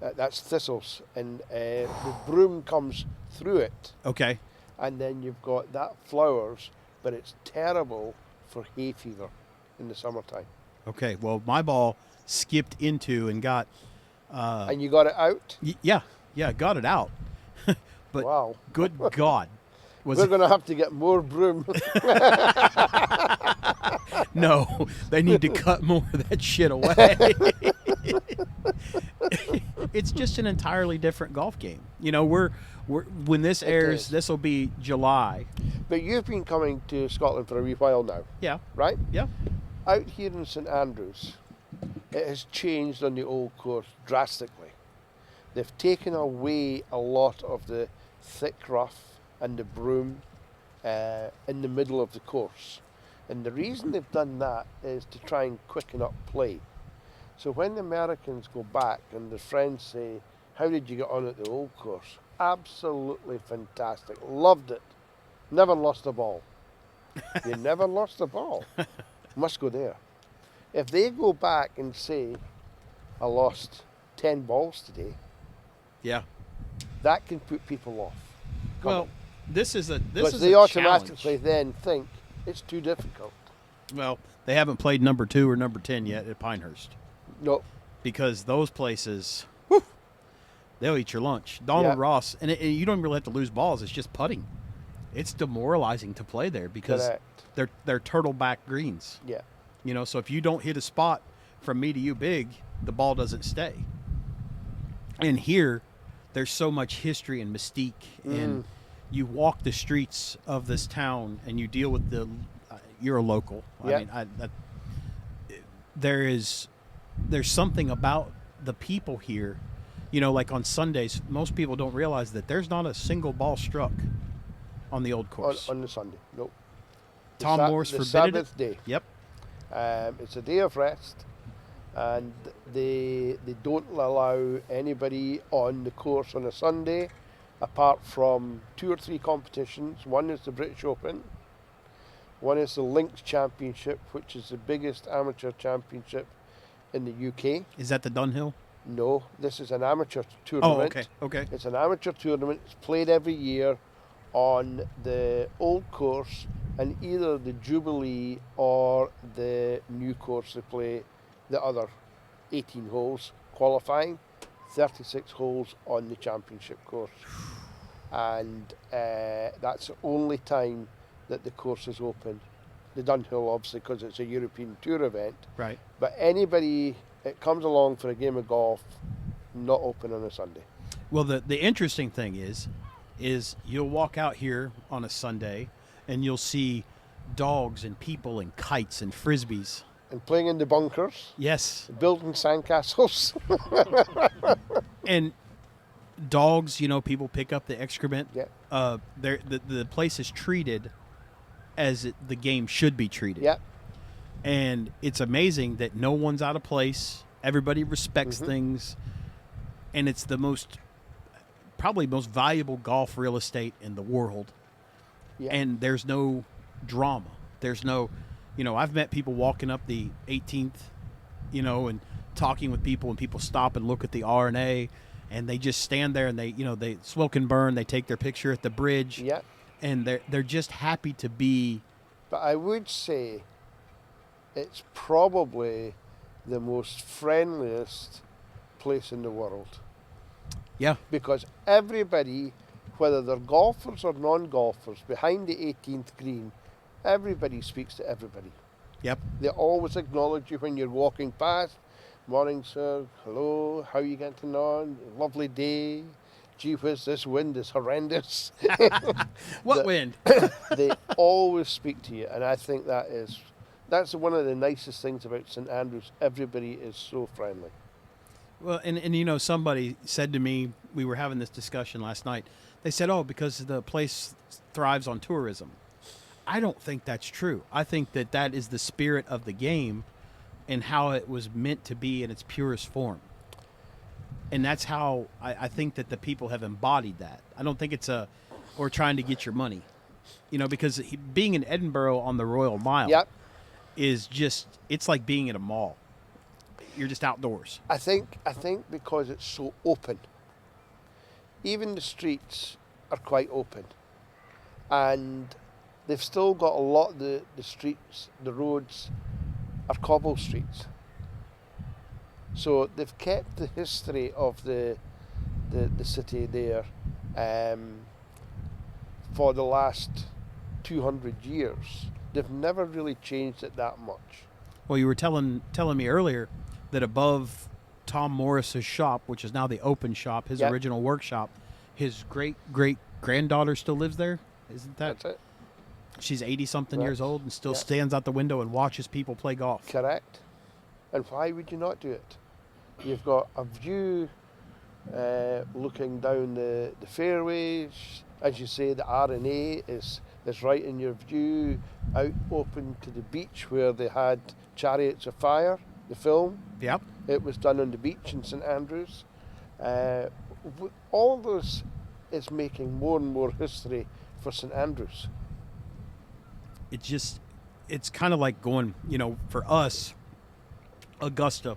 That's thistles, and the broom comes through it, Okay. and then you've got that flowers, but it's terrible for hay fever in the summertime. Okay. Well, my ball skipped into and got. And you got it out? Yeah, got it out. But Wow. good God, was We're it, going to have to get more broom. no? They need to cut more of that shit away. It's just an entirely different golf game. You know, we're when this airs, is. this will be July. But you've been coming to Scotland for a wee while now, Yeah, right? yeah. Out here in St Andrews, it has changed on the old course drastically. They've taken away a lot of the thick rough and the broom in the middle of the course. And the reason they've done that is to try and quicken up play. So when the Americans go back and their friends say, "How did you get on at the old course?" Absolutely fantastic. Loved it. Never lost a ball. You never lost a ball. Must go there. If they go back and say, "I lost 10 balls today," Yeah. that can put people off. Well, this is Because a they automatically challenge. then think it's too difficult. Well, they haven't played number 2 or number 10 yet at Pinehurst No, because those places, whew, they'll eat your lunch. Donald Yeah. Ross, and you don't really have to lose balls. It's just putting. It's demoralizing to play there because correct. they're turtleback greens. Yeah. You know, so if you don't hit a spot from me to you big, the ball doesn't stay. And here, there's so much history and mystique, and you walk the streets of this town, and you deal with the. You're a local. Yeah. I mean, there's something about the people here. You know, like on Sundays, most people don't realize that there's not a single ball struck on the old course. On the Sunday. No. The Tom Moore's the forbidden it. Sabbath day. Yep. It's a day of rest, and they don't allow anybody on the course on a Sunday, apart from 2 or 3 competitions. One is the British Open. One is the Links Championship, which is the biggest amateur championship in the UK. Is that the Dunhill? No, this is an amateur Oh, tournament. okay. Okay. It's an amateur tournament. It's played every year on the old course, and either the Jubilee or the new course they play the other 18 holes qualifying, 36 holes on the championship course. And that's the only time that the course is open. The Dunhill, obviously, because it's a European Tour event. Right. But anybody that comes along for a game of golf, not open on a Sunday. Well, the interesting thing is you'll walk out here on a Sunday, and you'll see dogs and people and kites and frisbees. And playing in the bunkers, Yes. building sandcastles. And dogs, people pick up the excrement. Yeah. The place is treated as the game should be treated. Yeah. And it's amazing that no one's out of place. Everybody respects things. And it's probably most valuable golf real estate in the world. Yeah. And there's no drama. There's no, I've met people walking up the 18th, and talking with people, and people stop and look at the R&A, and they just stand there and they smoke and burn. They take their picture at the bridge. Yeah. And they're just happy to be. But I would say it's probably the most friendliest place in the world. Yeah. Because everybody, whether they're golfers or non-golfers, behind the 18th green, everybody speaks to everybody. Yep. They always acknowledge you when you're walking past. Morning, sir. Hello. How you getting on? Lovely day. Gee whiz, this wind is horrendous. What wind? They always speak to you, and I think that's one of the nicest things about St Andrews. Everybody is so friendly. Well, and somebody said to me, we were having this discussion last night. They said, "Oh, because the place thrives on tourism." I don't think that's true. I think that is the spirit of the game and how it was meant to be in its purest form. And that's how I think that the people have embodied that. I don't think it's or trying to get your money, because being in Edinburgh on the Royal Mile Yep. is just, it's like being in a mall. You're just outdoors. I think because it's so open. Even the streets are quite open. And they've still got a lot of the streets, the roads are cobble streets. So they've kept the history of the city there for the last 200 years. They've never really changed it that much. Well, you were telling me earlier that above Tom Morris's shop, which is now the Open Shop, his Yep. original workshop, his great-great-granddaughter still lives there? Isn't that? That's it. She's 80-something Right. years old and still Yeah. stands out the window and watches people play golf. Correct. And why would you not do it? You've got a view looking down the fairways. As you say, the R&A is right in your view, out open to the beach where they had Chariots of Fire, the film. Yep. It was done on the beach in St Andrews. All this is making more and more history for St Andrews. It's kind of like going, for us, Augusta,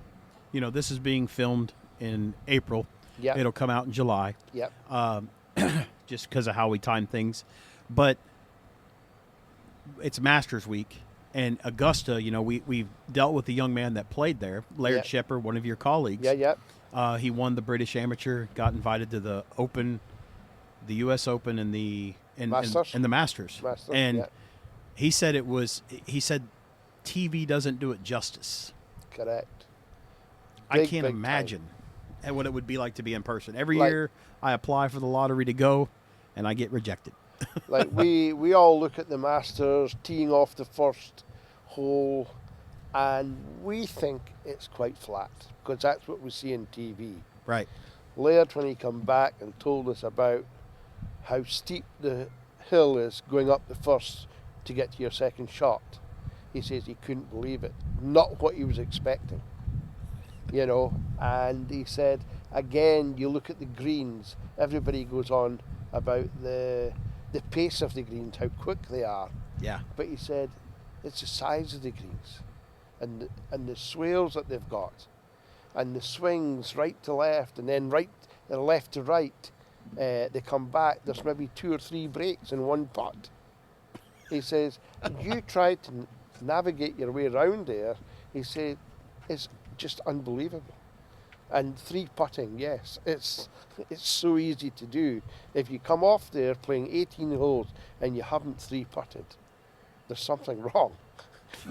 this is being filmed in April. Yeah. It'll come out in July. Yep. Just because of how we time things. But it's Masters Week, and Augusta, we've dealt with the young man that played there, Laird Yeah. Shepherd, one of your colleagues. Yeah. He won the British Amateur, got invited to the Open, the U.S. Open, and the Masters? and the Masters. Masters, and yeah. he said TV doesn't do it justice. Correct. I Big, can't big imagine what it would be like to be in person. Every Like- year I apply for the lottery to go, and I get rejected. Like we all look at the Masters teeing off the first hole, and we think it's quite flat because that's what we see on TV. Right. Laird, when he come back and told us about how steep the hill is going up the first to get to your second shot, he says he couldn't believe it. Not what he was expecting. And he said, again, you look at the greens, everybody goes on about the pace of the greens, how quick they are. Yeah. But he said, it's the size of the greens and the swales that they've got and the swings right to left and then right and left to right. They come back, there's maybe 2 or 3 breaks in one putt. He says, you try to navigate your way around there. He said, it's just unbelievable. And 3 putting, yes, it's so easy to do. If you come off there playing 18 holes and you haven't 3 putted, there's something wrong.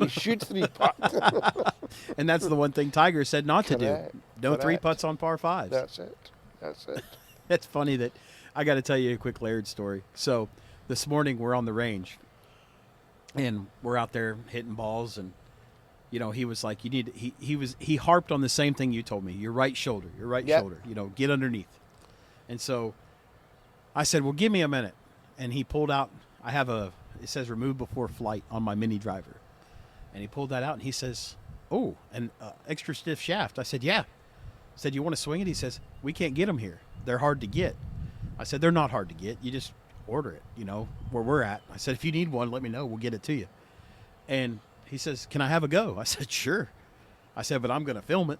You should 3 putt. And that's the one thing Tiger said not to Correct, do. No 3 correct. putts on par 5s. That's it. It's funny that I got to tell you a quick Laird story. So this morning we're on the range, and we're out there hitting balls, and he was like, you need he harped on the same thing you told me. Your right shoulder, Yep. shoulder. Get underneath. And so I said, well, give me a minute. And he pulled out. It says remove before flight on my mini driver, and he pulled that out, and he says, oh, an extra stiff shaft. I said, yeah. I said, you want to swing it? He says, we can't get them here. They're hard to get. I said, they're not hard to get. You just order it, where we're at. I said, if you need one, let me know. We'll get it to you. And he says, can I have a go? I said, sure. I said, but I'm going to film it.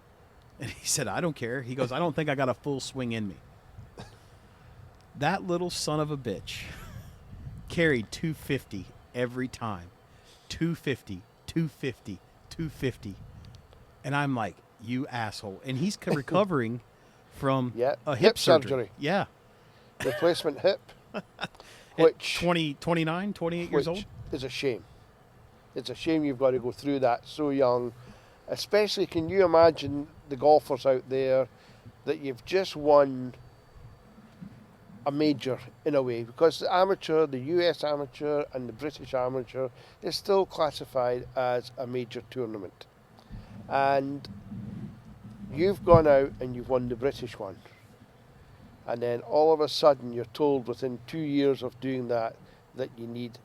And he said, I don't care. He goes, I don't think I got a full swing in me. That little son of a bitch carried 250 every time. 250, 250, 250. And I'm like, you asshole. And he's recovering from Yeah. a hip surgery. Yeah. Replacement hip, At which 29, 28 years old. which is a shame. It's a shame you've got to go through that so young. Especially, can you imagine the golfers out there that you've just won a major in a way? Because the amateur, the US amateur and the British amateur is still classified as a major tournament. And you've gone out and you've won the British one. And then all of a sudden you're told within 2 years of doing that you need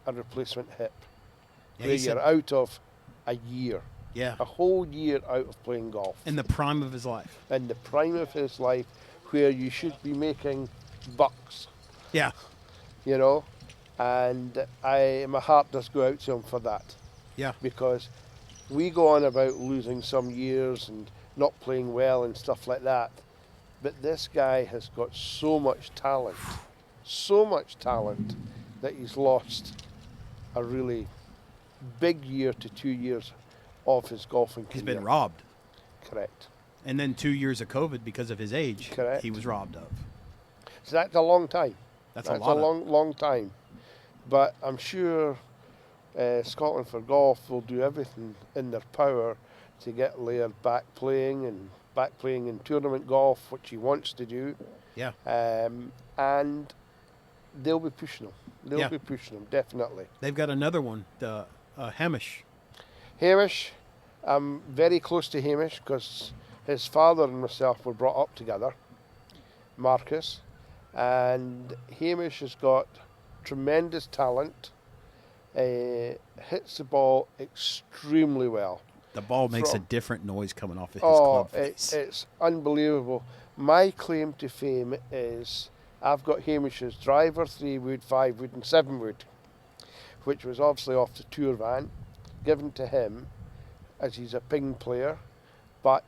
a replacement hip. Yeah, Where he said- you're out of a year, Yeah. a whole year out of playing golf. In the prime of his life. In the prime of his life, where you should be making bucks, Yeah. And my heart does go out to him for that, Yeah. because we go on about losing some years and not playing well and stuff like that, but this guy has got so much talent that he's lost a really big year to 2 years of his golfing career. He's been robbed. Correct. And then 2 years of COVID because of his age. Correct. He was robbed of. So that's a long time. That's a lot. long time. But I'm sure Scotland for Golf will do everything in their power to get Laird back playing in tournament golf, which he wants to do. Yeah. And they'll be pushing him. They'll Yeah. be pushing him, definitely. They've got another one, the Hamish. Hamish, I'm very close to Hamish because his father and myself were brought up together, Marcus. And Hamish has got tremendous talent, hits the ball extremely well. The ball makes a From- different noise coming off of his Oh, club face. it's unbelievable. My claim to fame is I've got Hamish's driver, 3-wood, 5-wood and 7-wood, which was obviously off the tour van, given to him as he's a ping player. But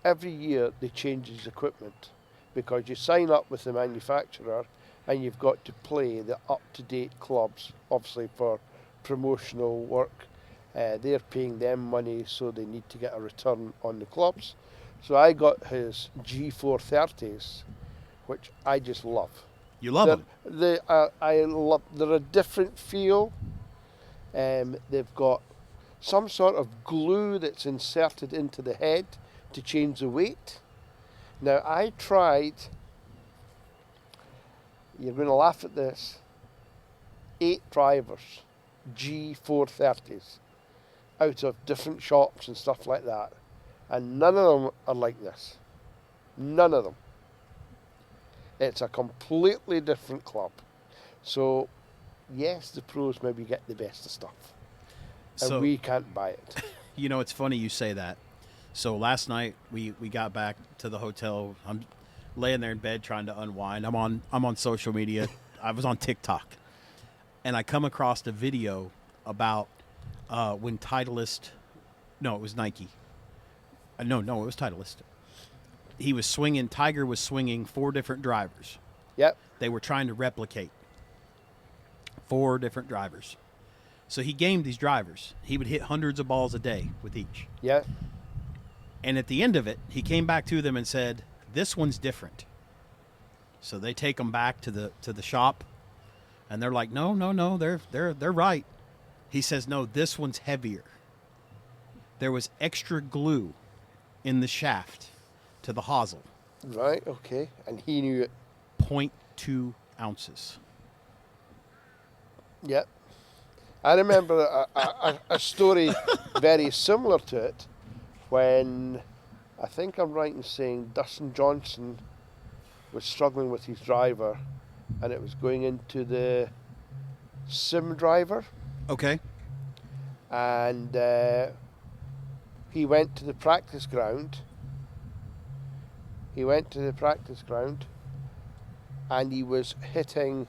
every year they change his equipment because you sign up with the manufacturer and you've got to play the up-to-date clubs, obviously for promotional work. They're paying them money, so they need to get a return on the clubs. So I got his G430s, which I just love. You love them. They're a different feel. They've got some sort of glue that's inserted into the head to change the weight. Now I tried, you're going to laugh at this, 8 drivers, G430s, out of different shops and stuff like that. And none of them are like this. None of them. It's a completely different club. So, yes, the pros maybe get the best of stuff. And So- we can't buy it. It's funny you say that. So last night we got back to the hotel. I'm laying there in bed trying to unwind. I'm on social media. I was on TikTok, and I come across a video about when Titleist. No, it was Nike. No, it was Titleist. He was swinging. Tiger was swinging 4 different drivers. Yep. They were trying to replicate 4 different drivers. So he gamed these drivers. He would hit hundreds of balls a day with each. Yeah. And at the end of it, he came back to them and said, "This one's different." So they take them back to the shop, and they're like, "No, they're right." He says, "No, this one's heavier. There was extra glue in the shaft to the hosel, Right, okay. And he knew it. 0.2 ounces." Yep. I remember a story very similar to it when I think I'm right in saying Dustin Johnson was struggling with his driver and it was going into the sim driver, Okay. and he went to the practice ground. He went to the practice ground and he was hitting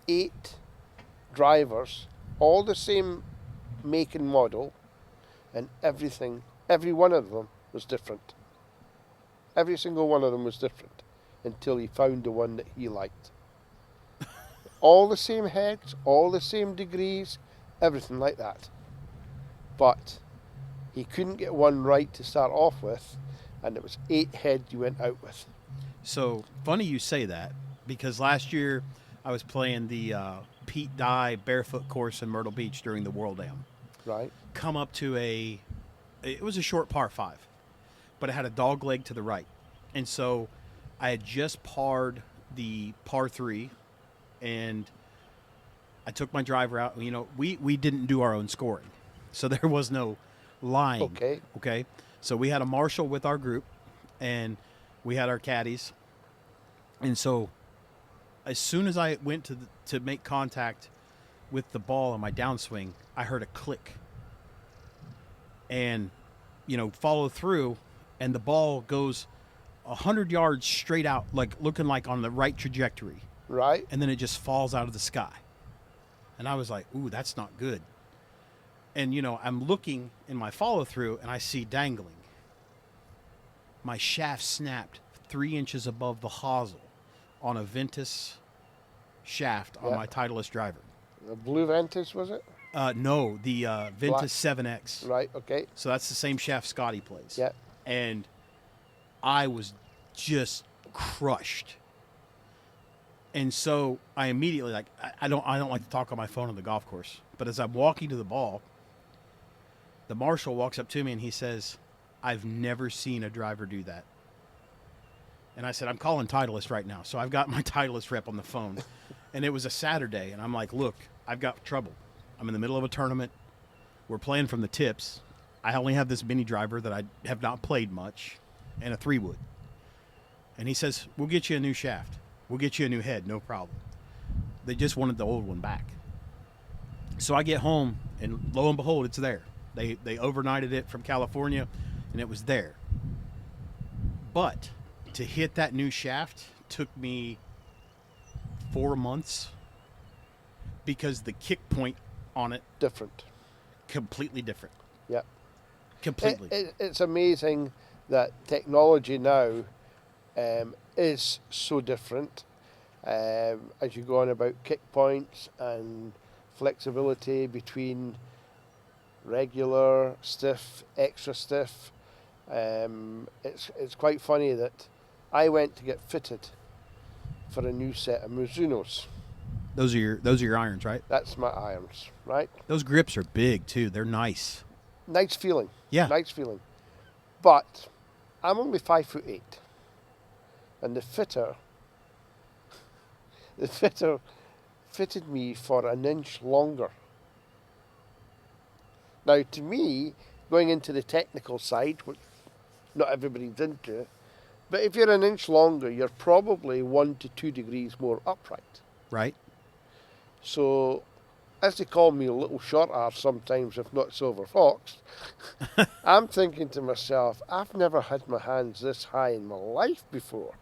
8 drivers, all the same make and model, and everything, every one of them was different. Every single one of them was different until he found the one that he liked. All the same heads, all the same degrees, everything like that. But he couldn't get one right to start off with, and it was 8 heads you went out with. So funny you say that, because last year I was playing the Pete Dye barefoot course in Myrtle Beach during the World Am. Right? Come up to it was a short par 5, but it had a dog leg to the right. And so I had just parred the par 3, and I took my driver out. You know, we didn't do our own scoring, so there was no line. Okay. Okay. So we had a marshal with our group, and we had our caddies. And so as soon as I went to make contact with the ball on my downswing, I heard a click. And, you know, follow through, and the ball goes 100 yards straight out, like looking like on the right trajectory. Right? And then it just falls out of the sky. And I was like, ooh, that's not good. And, you know, I'm looking in my follow through and I see dangling. My shaft snapped 3 inches above the hosel on a Ventus shaft on Yeah. my Titleist driver. The blue Ventus, was it? No, the Ventus 7X. Right, okay. So that's the same shaft Scotty plays. Yeah. And I was just crushed. And so I immediately, like, I don't like to talk on my phone on the golf course. But as I'm walking to the ball, the marshal walks up to me and he says, "I've never seen a driver do that." And I said, "I'm calling Titleist right now." So I've got my Titleist rep on the phone. And it was a Saturday. And I'm like, "Look, I've got trouble. I'm in the middle of a tournament. We're playing from the tips. I only have this mini driver that I have not played much and a 3-wood." And he says, "We'll get you a new shaft. We'll get you a new head, no problem." They just wanted the old one back. So I get home, and lo and behold, it's there. They overnighted it from California, and it was there. But to hit that new shaft took me 4 months because the kick point on it Different. completely different. Yeah. Completely. It's amazing that technology now is so different as you go on about kick points and flexibility between regular, stiff, extra stiff. It's quite funny that I went to get fitted for a new set of Mizunos. Those are your irons, right? That's my irons, right? Those grips are big too. They're nice. Nice feeling. Yeah. Nice feeling. But I'm only 5'8", and the fitter fitted me for an inch longer. Now, to me, going into the technical side, which not everybody's into, but if you're an inch longer, you're probably 1 to 2 degrees more upright. Right? So, as they call me, a little short arse sometimes, if not silver fox, I'm thinking to myself, I've never had my hands this high in my life before.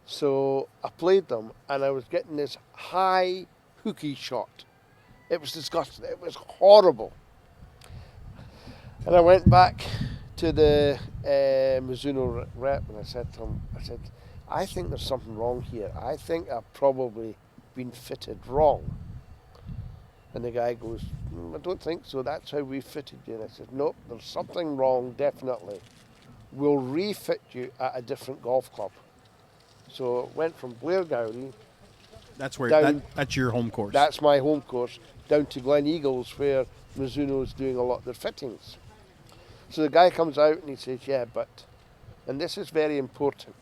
So I played them, and I was getting this high hooky shot. It was disgusting. It was horrible. And I went back to the Mizuno rep, and I said to him, I think there's something wrong here. I think I've probably been fitted wrong. And the guy goes, I don't think so. That's how we fitted you. And I said, nope, there's something wrong, definitely. We'll refit you at a different golf club. So it went from Blair Gowrie, That's where Down- that's your home course. that's my home course, down to Glen Eagles, where Mizuno's doing a lot of their fittings. So the guy comes out and he says, yeah, but, and this is very important.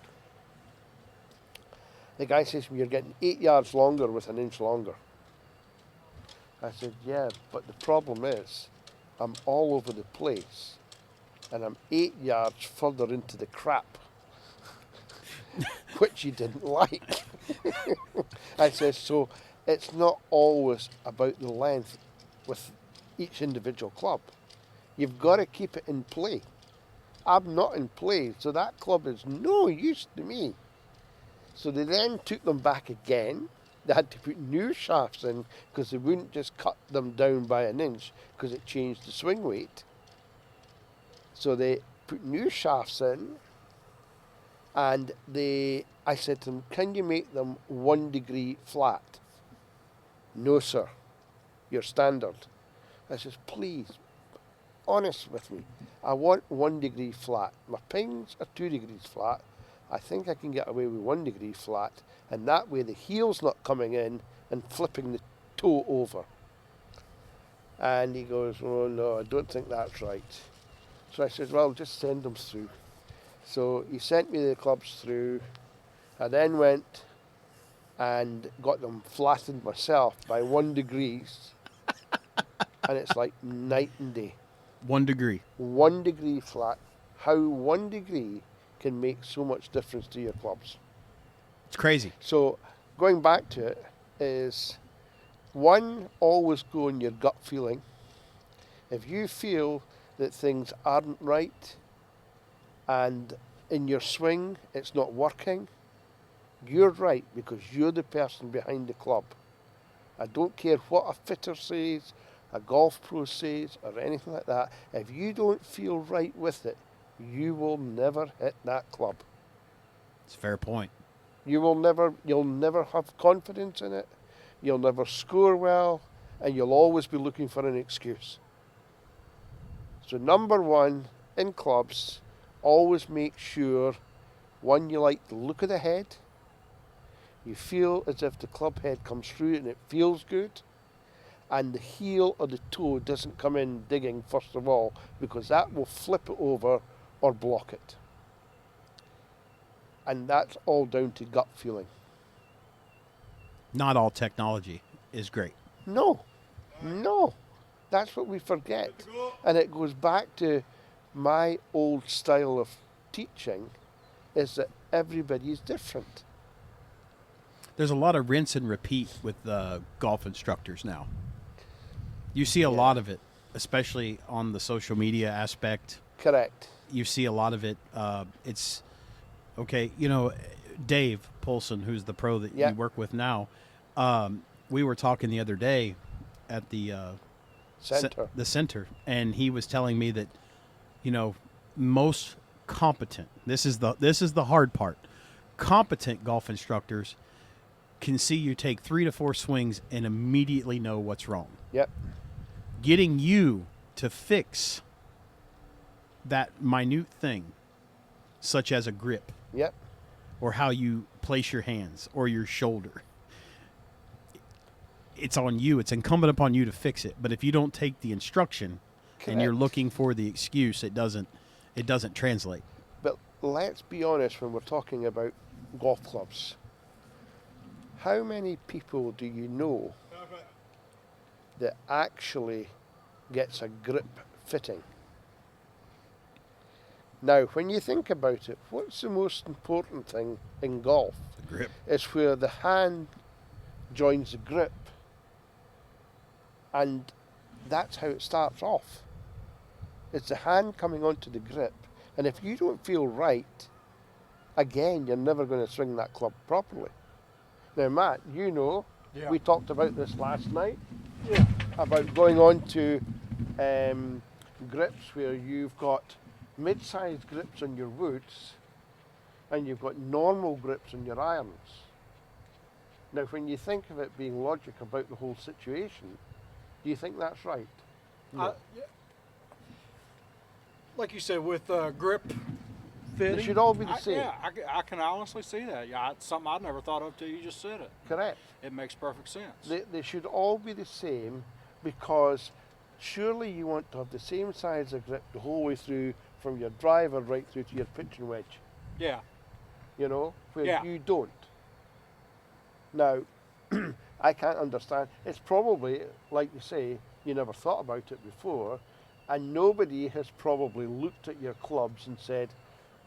The guy says, you're getting 8 yards longer with an inch longer. I said, yeah, but the problem is I'm all over the place and I'm 8 yards further into the crap, which he didn't like. I said, so it's not always about the length with each individual club. You've got to keep it in play. I'm not in play, so that club is no use to me. So they then took them back again. They had to put new shafts in because they wouldn't just cut them down by an inch because it changed the swing weight. So they put new shafts in, and I said to them, can you make them 1 degree flat? No, sir, your standard. I says, please, honest with me. I want 1 degree flat. My pins are 2 degrees flat. I think I can get away with 1 degree flat, and that way the heel's not coming in and flipping the toe over. And he goes, oh no, I don't think that's right. So I said, well, just send them through. So he sent me the clubs through. I then went and got them flattened myself by 1 degrees, and it's like night and day. 1 degree. 1 degree flat. How 1 degree can make so much difference to your clubs. It's crazy. So going back to it is, one, always go on your gut feeling. If you feel that things aren't right and in your swing it's not working, you're right because you're the person behind the club. I don't care what a fitter says, a golf pro says, or anything like that. If you don't feel right with it, you will never hit that club. It's a fair point. You'll never have confidence in it. You'll never score well, and you'll always be looking for an excuse. So number one, in clubs, always make sure, one, you like the look of the head. You feel as if the club head comes through and it feels good. And the heel or the toe doesn't come in digging first of all, because that will flip it over or block it. And that's all down to gut feeling. Not all technology is great. No. That's what we forget. And it goes back to my old style of teaching, is that everybody's different. There's a lot of rinse and repeat with golf instructors now. You see a lot of it, especially on the social media aspect. Correct. You see a lot of it. It's okay. You know, Dave Polson, who's the pro that you work with now. We were talking the other day at the center, and he was telling me that, you know, most competent. This is the hard part. Competent golf instructors can see you take 3 to 4 swings and immediately know what's wrong. Yep. Getting you to fix that minute thing, such as a grip, Yep. or how you place your hands or your shoulder, it's on you. It's incumbent upon you to fix it. But if you don't take the instruction and you're Correct. looking for the excuse, it doesn't translate. But let's be honest when we're talking about golf clubs. How many people do you know that actually gets a grip fitting? Now, when you think about it, what's the most important thing in golf? The grip. It's where the hand joins the grip. And that's how it starts off. It's the hand coming onto the grip. And if you don't feel right, again, you're never going to swing that club properly. Now, Matt, you know, we talked about this last night, about going on to grips where you've got mid-sized grips on your woods and you've got normal grips on your irons. Now, when you think of it being logic about the whole situation, do you think that's right? No. Like you said, with grip fitting, They should all be the same. I can honestly see that. Yeah, it's something I never thought of till you just said it. Correct. It makes perfect sense. They should all be the same, because surely you want to have the same size of grip the whole way through, from your driver right through to your pitching wedge. Yeah. You know, where Yeah. you don't. Now, I can't understand. It's probably, like you say, you never thought about it before, and nobody has probably looked at your clubs and said,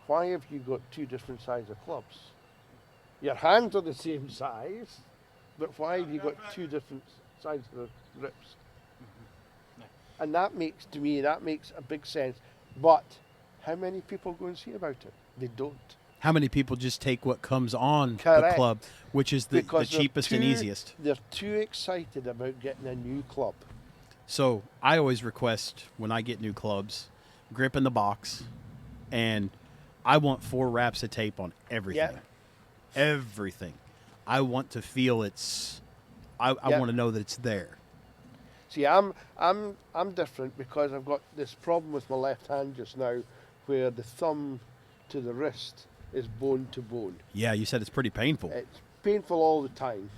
why have you got two different sizes of clubs? Your hands are the same size, but why have you got two different sizes of grips? And that makes, to me, that makes a big sense. But how many people go and see about it? They don't. How many people just take what comes on the Correct. club, which is the Because they're cheapest and easiest? They're too excited about getting a new club. So I always request when I get new clubs, grip in the box, and I want 4 wraps of tape on everything. Yeah. Everything. I want to feel it's. I Yeah. want to know that it's there. See, I'm different because I've got this problem with my left hand just now, where the thumb to the wrist is bone to bone. Yeah, you said it's pretty painful. It's painful all the time,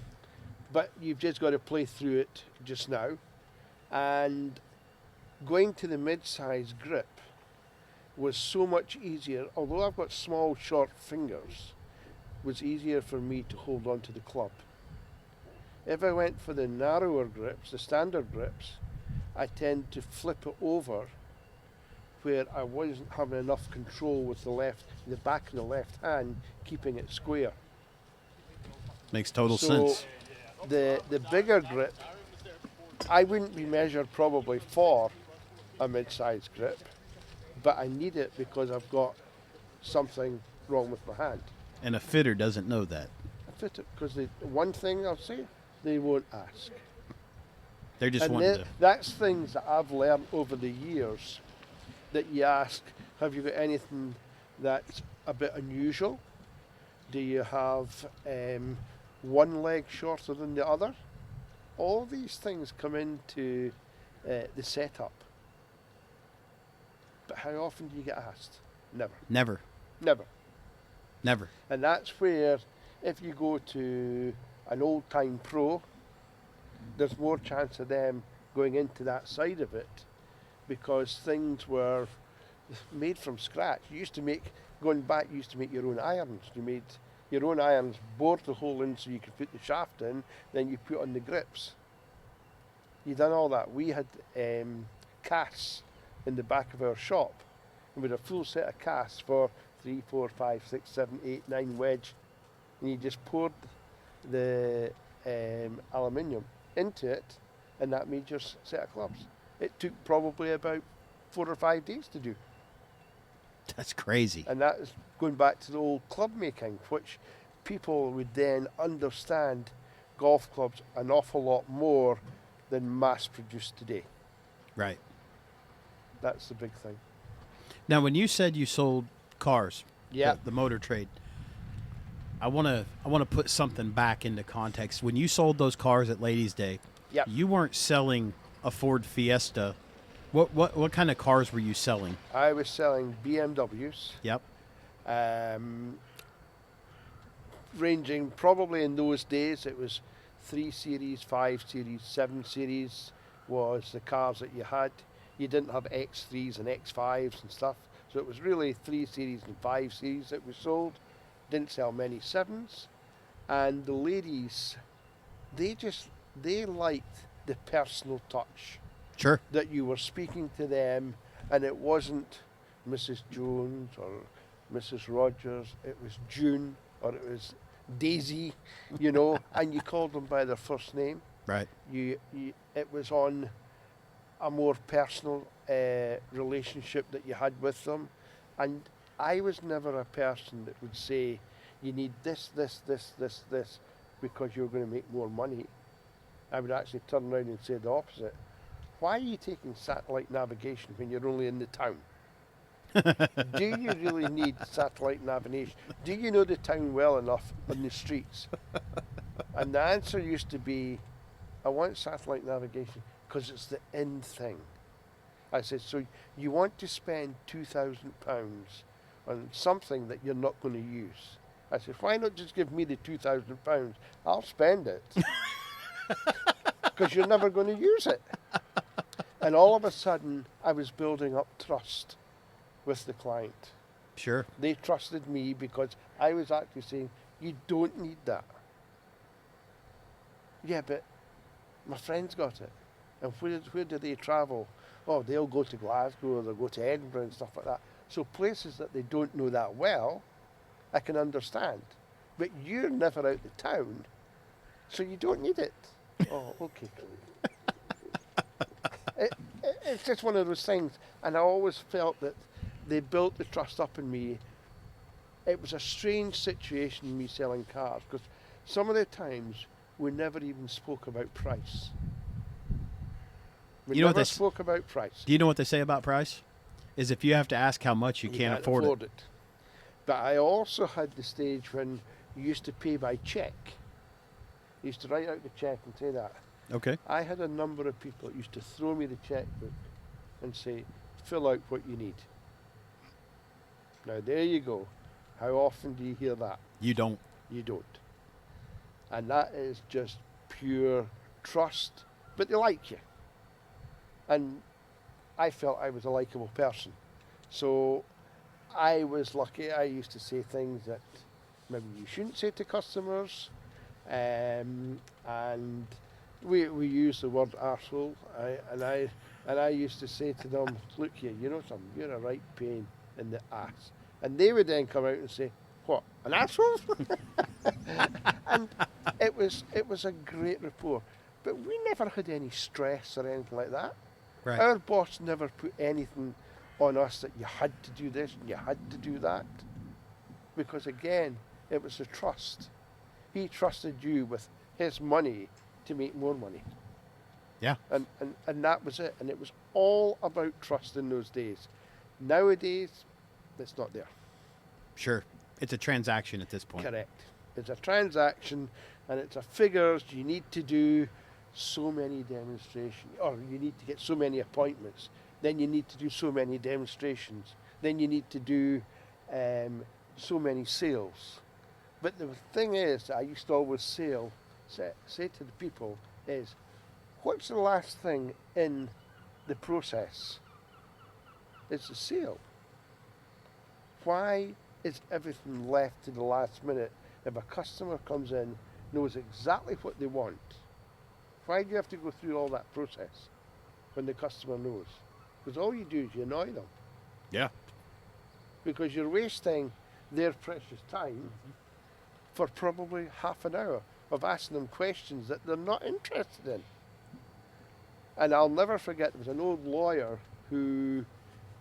but you've just got to play through it just now. And going to the mid-size grip was so much easier, although I've got small, short fingers, was easier for me to hold on to the club. If I went for the narrower grips, the standard grips, I tend to flip it over where I wasn't having enough control with the back of the left hand, keeping it square. Makes total So sense. the bigger grip, I wouldn't be measured probably for a mid-sized grip, but I need it because I've got something wrong with my hand. And a fitter doesn't know that. I fit it because the one thing I'll say, they won't ask. They're just And wanting to. that's things that I've learned over the years, that you ask, have you got anything that's a bit unusual? Do you have one leg shorter than the other? All these things come into the setup. But how often do you get asked? Never. Never. Never. Never. And that's where, if you go to an old-time pro, there's more chance of them going into that side of it, because things were made from scratch. You used to make, going back, you used to make your own irons. You made your own irons, bored the hole in so you could put the shaft in, then you put on the grips. You done all that. We had casts in the back of our shop, and we had a full set of casts for 3, 4, 5, 6, 7, 8, 9 wedge, and you just poured the aluminium into it, and that made your set of clubs. It took probably about 4 or 5 days to do, That's crazy. and that is going back to the old club making, which people would then understand golf clubs an awful lot more than mass produced today. Right. That's the big thing. Now, when you said you sold cars, Yeah. the motor trade, I want to put something back into context. When you sold those cars at Ladies' Day, Yep. you weren't selling a Ford Fiesta. What kind of cars were you selling? I was selling BMWs, Yep. ranging probably in those days it was 3 Series, 5 Series, 7 Series was the cars that you had. You didn't have X3s and X5s and stuff, so it was really 3 Series and 5 Series that we sold. Didn't sell many 7s, and the ladies, they liked the personal touch, Sure. that you were speaking to them, and it wasn't Mrs. Jones or Mrs. Rogers, it was June or it was Daisy, you know, and you called them by their first name. Right. It was on a more personal relationship that you had with them, and I was never a person that would say you need this, because you're going to make more money. I would actually turn around and say the opposite. Why are you taking satellite navigation when you're only in the town? Do you really need satellite navigation? Do you know the town well enough on the streets? And the answer used to be, I want satellite navigation because it's the in thing. I said, so you want to spend £2,000 on something that you're not going to use? I said, why not just give me the £2,000? I'll spend it. Because you're never going to use it. And all of a sudden, I was building up trust with the client. Sure. They trusted me because I was actually saying, you don't need that. Yeah, but my friends got it. And where do they travel? Oh, they'll go to Glasgow or they'll go to Edinburgh and stuff like that. So places that they don't know that well, I can understand. But you're never out the town, so you don't need it. Oh, okay. It's just one of those things. And I always felt that they built the trust up in me. It was a strange situation, me selling cars, because some of the times we never even spoke about price. We You know what never they spoke about price. Do you know what they say about price? Is if you have to ask how much, you can't afford it. But I also had the stage when you used to pay by check. You used to write out the check and say that. Okay. I had a number of people that used to throw me the checkbook and say, fill out what you need. Now there you go. How often do you hear that? You don't. You don't. And that is just pure trust, but they like you. And I felt I was a likable person. So I was lucky. I used to say things that maybe you shouldn't say to customers. And we use the word arsehole. And I used to say to them, look here, you know something, you're a right pain in the ass. And they would then come out and say, what, an asshole? And it was a great rapport. But we never had any stress or anything like that. Right. Our boss never put anything on us that you had to do this and you had to do that. Because again, it was a trust. He trusted you with his money to make more money. Yeah. And that was it. And it was all about trust in those days. Nowadays, it's not there. Sure. It's a transaction at this point. Correct. It's a transaction and it's a figures. You need to do so many demonstrations, or you need to get so many appointments. Then you need to do so many demonstrations. Then you need to do so many sales. But the thing is, I used to always say to the people is, what's the last thing in the process? It's the sale. Why is everything left to the last minute? If a customer comes in, knows exactly what they want, why do you have to go through all that process when the customer knows? Because all you do is you annoy them. Yeah. Because you're wasting their precious time for probably half an hour of asking them questions that they're not interested in. And I'll never forget, there was an old lawyer who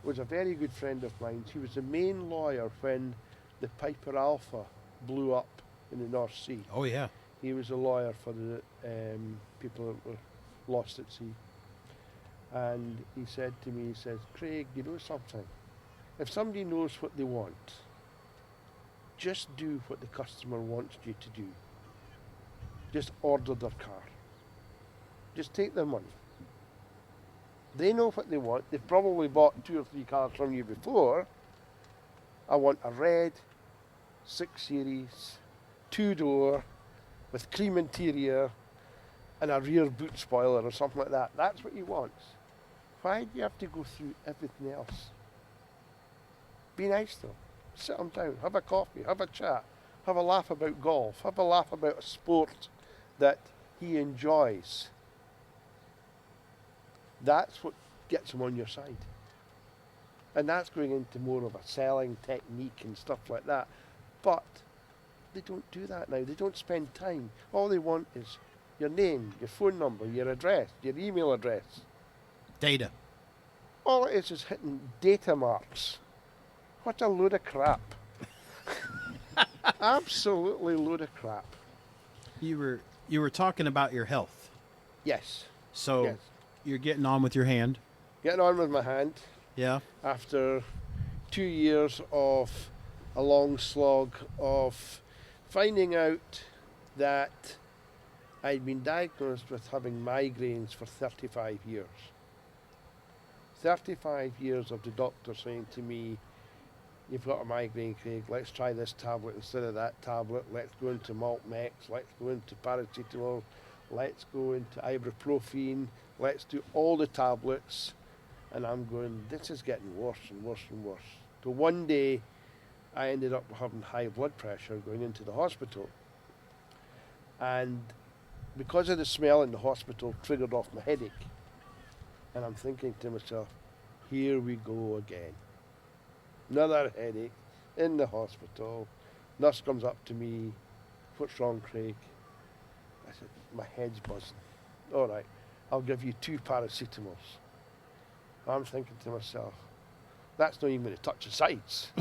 was a very good friend of mine. He was the main lawyer when the Piper Alpha blew up in the North Sea. Oh, yeah. He was a lawyer for the people that were lost at sea. And he said to me, he says, Craig, you know something? If somebody knows what they want, just do what the customer wants you to do. Just order their car. Just take their money. They know what they want. They've probably bought 2 or 3 cars from you before. I want a red 6 Series, 2-door, with cream interior and a rear boot spoiler or something like that. That's what he wants. Why do you have to go through everything else? Be nice to him. Sit him down, have a coffee, have a chat, have a laugh about golf, have a laugh about a sport that he enjoys. That's what gets him on your side. And that's going into more of a selling technique and stuff like that. But they don't do that now. They don't spend time. All they want is your name, your phone number, your address, your email address. Data. All it is hitting data marks. What a load of crap. Absolutely load of crap. You were talking about your health. Yes. So Yes. you're getting on with your hand. Getting on with my hand Yeah. after 2 years of a long slog of finding out that I'd been diagnosed with having migraines for 35 years. 35 years of the doctor saying to me, you've got a migraine, Craig, let's try this tablet instead of that tablet, let's go into Maltmex, let's go into paracetamol, let's go into ibuprofen, let's do all the tablets. And I'm going, this is getting worse and worse and worse. So one day, I ended up having high blood pressure going into the hospital. And because of the smell in the hospital, triggered off my headache. And I'm thinking to myself, here we go again. Another headache in the hospital. Nurse comes up to me, what's wrong, Craig? I said, my head's buzzing. All right, I'll give you 2 paracetamols. I'm thinking to myself, that's not even going to touch the sides.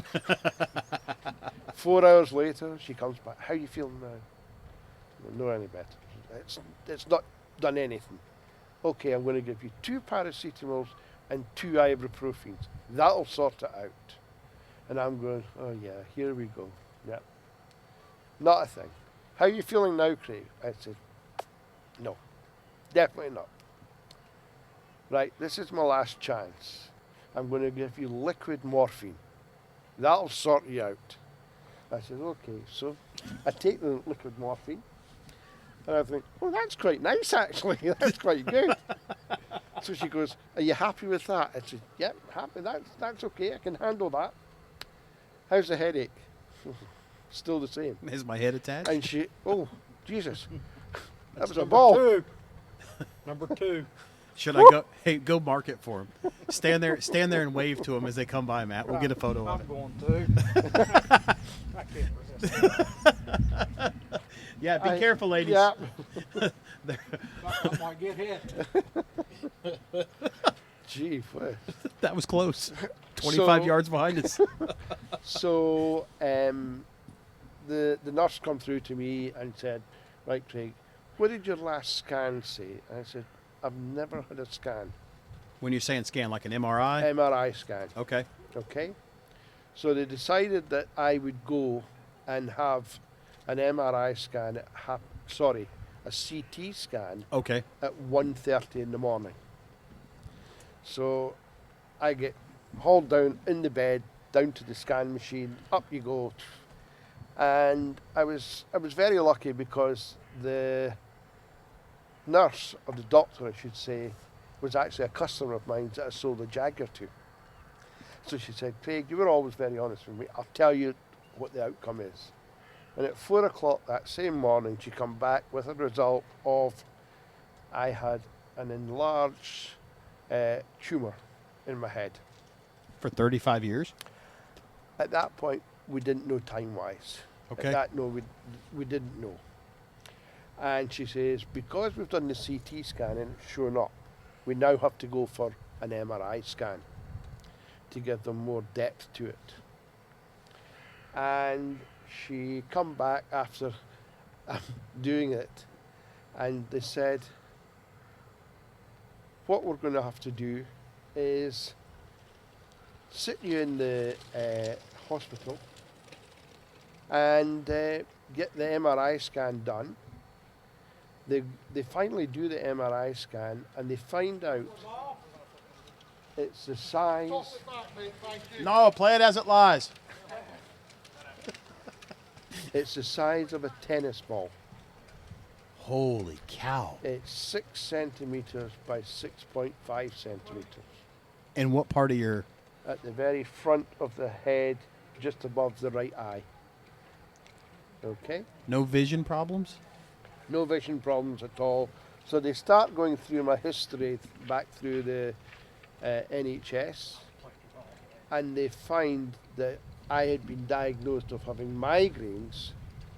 4 hours later, she comes back. How are you feeling now? No, any better. It's not done anything. Okay, I'm going to give you 2 paracetamols and 2 ibuprofens. That'll sort it out. And I'm going, oh yeah, here we go. Yep. Not a thing. How are you feeling now, Craig? I said, no, definitely not. Right, this is my last chance. I'm going to give you liquid morphine. That'll sort you out. I said, okay. So I take the liquid morphine, and I think, well, that's quite nice, actually. That's quite good. So she goes, are you happy with that? I said, yep, happy. That's okay. I can handle that. How's the headache? Still the same. Is my head attached? And she, oh, Jesus. That was a Number ball. 2. Number 2. Should I go? Hey, go mark it for him. Stand there and wave to them as they come by, Matt. We'll get a photo of I'm it. going to. I can't resist. Yeah, be careful, ladies. Yeah. I might get hit. Gee whiz. That was close. 25 So- yards behind us. So the nurse come through to me and said, right, Craig, what did your last scan say? And I said, I've never had a scan. When you're saying scan, like an MRI? MRI scan. Okay. Okay. So they decided that I would go and have an MRI scan a CT scan Okay. at 1:30 in the morning. So I get hauled down in the bed, down to the scan machine, up you go. And I was very lucky because the nurse, or the doctor I should say, was actually a customer of mine that I sold a Jaguar to. So she said, Craig, you were always very honest with me. I'll tell you what the outcome is. And at 4 o'clock that same morning, she come back with a result of I had an enlarged tumour in my head. For 35 years? At that point, we didn't know time-wise. Okay. At that, no, we didn't know. And she says, because we've done the CT scan and it's shown up, we now have to go for an MRI scan to give them more depth to it. And she come back after doing it, and they said, what we're going to have to do is sit you in the hospital and get the MRI scan done. They finally do the MRI scan and they find out it's the size. No, play it as it lies. It's the size of a tennis ball. Holy cow. It's 6 centimeters by 6.5 centimeters. And what part of your... At the very front of the head, just above the right eye. Okay? No vision problems? No vision problems at all. So they start going through my history back through the NHS, and they find that I had been diagnosed of having migraines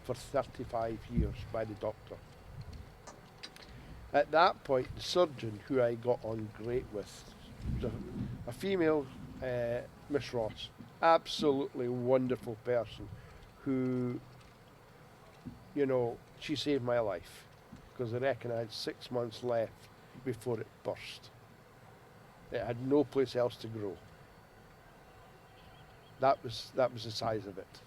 for 35 years by the doctor. At that point, the surgeon, who I got on great with, was a female, Miss Ross, absolutely wonderful person, who, you know, she saved my life, because I reckon I had 6 months left before it burst. It had no place else to grow. That was the size of it.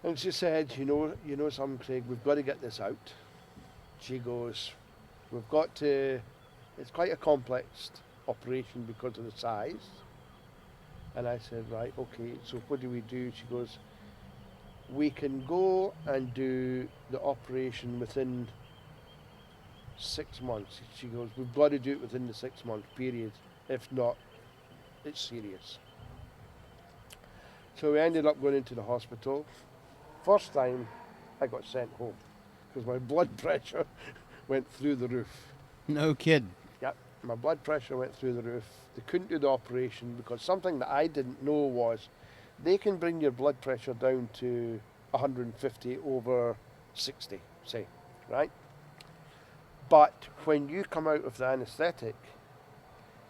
And she said, you know something, Craig, we've got to get this out. She goes, we've got to, it's quite a complex operation because of the size. And I said, right, okay, so what do we do? She goes, we can go and do the operation within 6 months. She goes, we've got to do it within the 6 month period. If not, it's serious. So we ended up going into the hospital. First time I got sent home, because my blood pressure went through the roof. No kidding. Yep, my blood pressure went through the roof. They couldn't do the operation because something that I didn't know was they can bring your blood pressure down to 150 over 60, say, right? But when you come out of the anaesthetic,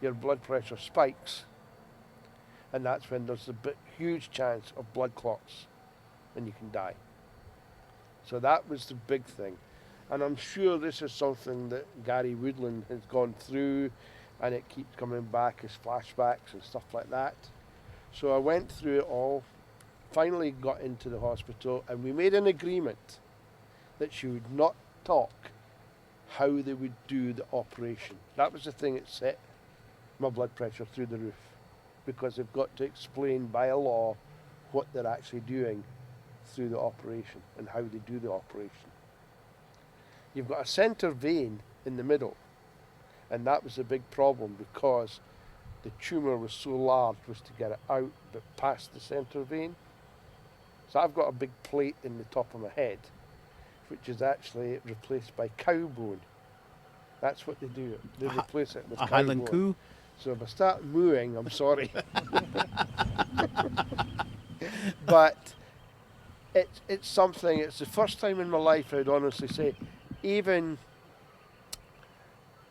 your blood pressure spikes, and that's when there's a huge chance of blood clots, and you can die. So that was the big thing. And I'm sure this is something that Gary Woodland has gone through, and it keeps coming back as flashbacks and stuff like that. So I went through it all, finally got into the hospital, and we made an agreement that she would not talk how they would do the operation. That was the thing that set my blood pressure through the roof, because they've got to explain by a law what they're actually doing through the operation and how they do the operation. You've got a centre vein in the middle, and that was a big problem because the tumour was so large was to get it out but past the centre vein. So I've got a big plate in the top of my head, which is actually replaced by cow bone. That's what they do. They replace it with A cow Highland bone. coup? So if I start mooing, I'm sorry. But it's something, it's the first time in my life I'd honestly say, even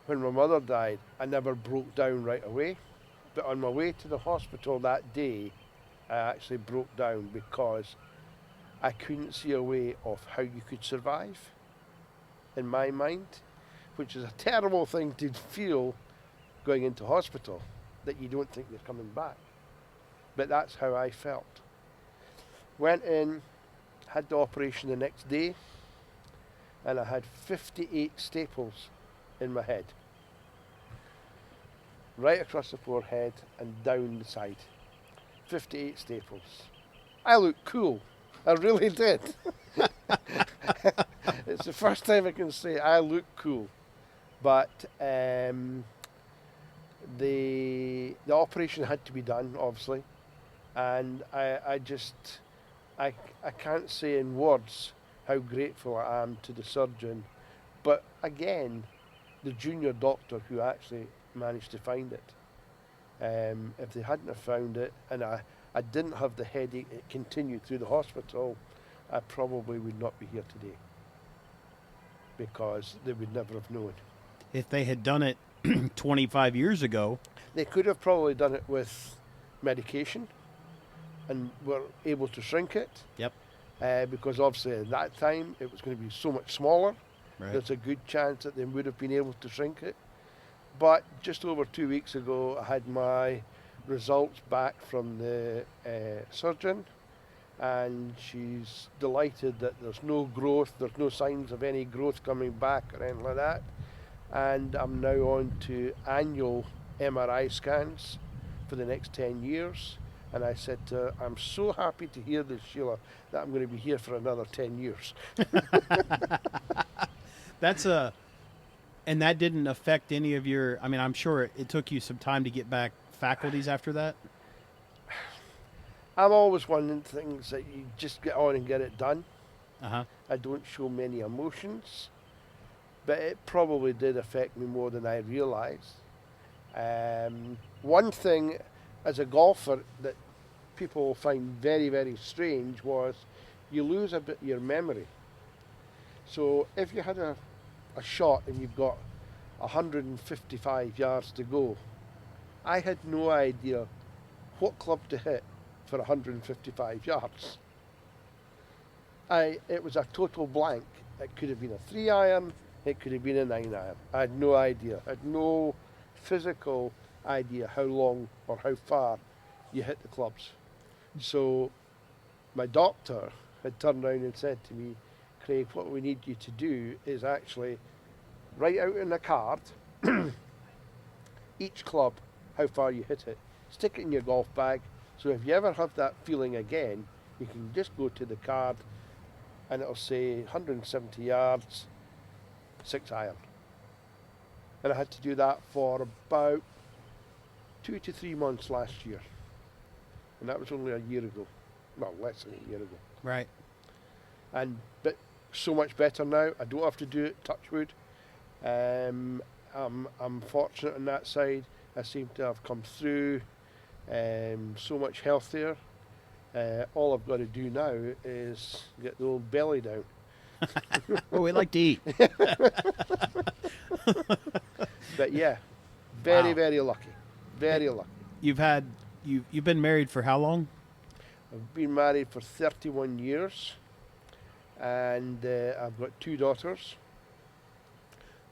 when my mother died, I never broke down right away. But on my way to the hospital that day, I actually broke down because I couldn't see a way of how you could survive in my mind, which is a terrible thing to feel going into hospital, that you don't think you're coming back. But that's how I felt. Went in, had the operation the next day, and I had 58 staples in my head. Right across the forehead and down the side. 58 staples. I looked cool. I really did. It's the first time I can say I look cool. But the operation had to be done, obviously, and I can't say in words how grateful I am to the surgeon, but again, the junior doctor who actually managed to find it. If they hadn't have found it, and I didn't have the headache, it continued through the hospital, I probably would not be here today, because they would never have known. If they had done it 25 years ago, They could have probably done it with medication and were able to shrink it. Yep. Because obviously at that time it was going to be so much smaller. right? There's a good chance that they would have been able to shrink it. But just over 2 weeks ago, I had my results back from the surgeon, and she's delighted that there's no growth, there's no signs of any growth coming back or anything like that. And I'm now on to annual MRI scans for the next 10 years. And I said to her, I'm so happy to hear this, Sheila, that I'm going to be here for another 10 years. And that didn't affect any of your, I mean, I'm sure it took you some time to get back faculties after that. I'm always one of the things that you just get on and get it done. Uh-huh. I don't show many emotions, but it probably did affect me more than I realised. One thing as a golfer that people find very, very strange was you lose a bit of your memory. So if you had a shot and you've got 155 yards to go, I had no idea what club to hit for 155 yards. It was a total blank. It could have been a 3-iron, it could have been a 9-iron. I had no idea. I had no physical idea how long or how far you hit the clubs. So my doctor had turned around and said to me, Craig, what we need you to do is actually write out in a card each club, how far you hit it. Stick it in your golf bag, so if you ever have that feeling again, you can just go to the card and it'll say 170 yards, 6-iron. And I had to do that for about 2 to 3 months last year. And that was only a year ago. Well, less than a year ago. Right. But so much better now. I don't have to do it, touch wood. I'm fortunate on that side. I seem to have come through so much healthier. All I've got to do now is get the old belly down. Oh, we like to eat. But yeah, very, Wow. very lucky. Very lucky. You've been married for how long? I've been married for 31 years and I've got 2 daughters.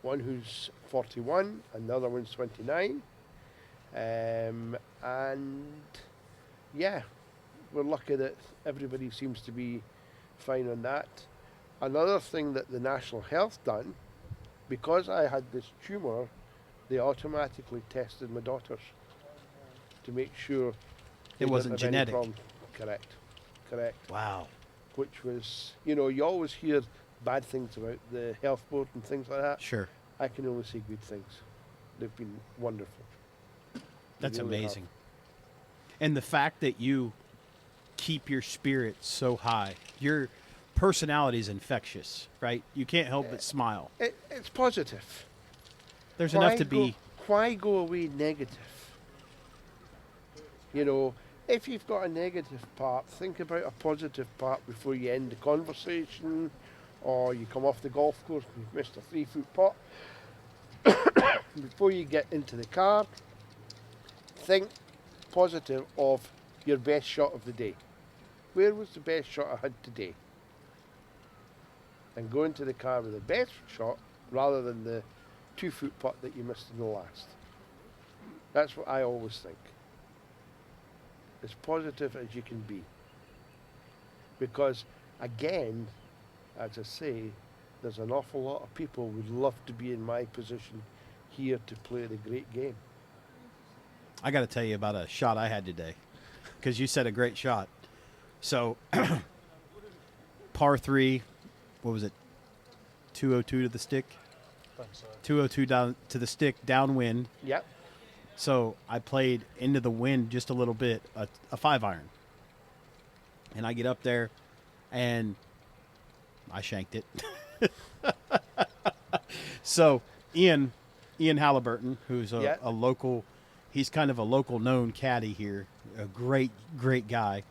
One who's 41 and the other one's 29. And yeah, we're lucky that everybody seems to be fine on that. Another thing that the National Health done, because I had this tumour, they automatically tested my daughters to make sure they It wasn't didn't have any genetic. problem. Correct. Wow. Which was, you know, you always hear bad things about the health board and things like that. Sure. I can only say good things. They've been wonderful. That's really have. amazing. And the fact that you keep your spirits so high, your personality is infectious, right? You can't help but smile. It's positive. There's enough to be. Why go away negative? You know, if you've got a negative part, think about a positive part before you end the conversation, or you come off the golf course and you've missed a 3-foot putt. Before you get into the car, think positive of your best shot of the day. Where was the best shot I had today? And go into the car with the best shot rather than the 2-foot putt that you missed in the last. That's what I always think. As positive as you can be. Because again, as I say, there's an awful lot of people who would love to be in my position here to play the great game. I got to tell you about a shot I had today, because you said a great shot. So, par 3, what was it? 202 to the stick. I think so. 202 down to the stick, downwind. Yep. So I played into the wind just a little bit, a 5-iron. And I get up there, and I shanked it. So Ian Halliburton, who's Yeah. a local, he's kind of a local known caddy here, a great guy.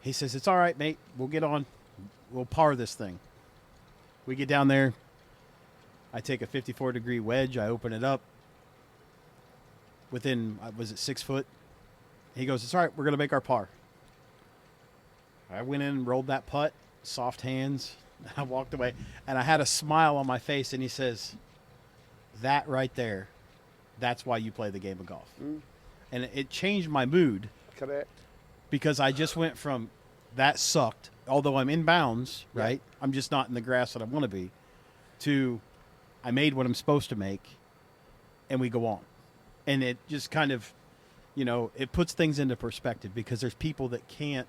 He says, "It's all right, mate. We'll get on. We'll par this thing." We get down there. I take a 54-degree wedge. I open it up. Within, was it 6 foot? He goes, "It's all right. We're going to make our par." I went in and rolled that putt, soft hands. I walked away, and I had a smile on my face, and he says, "That right there, that's why you play the game of golf." And it changed my mood, Correct. because I just went from that sucked, although I'm in bounds, Yeah. right? I'm just not in the grass that I want to be, to I made what I'm supposed to make, and we go on. And it just kind of, you know, it puts things into perspective, because there's people that can't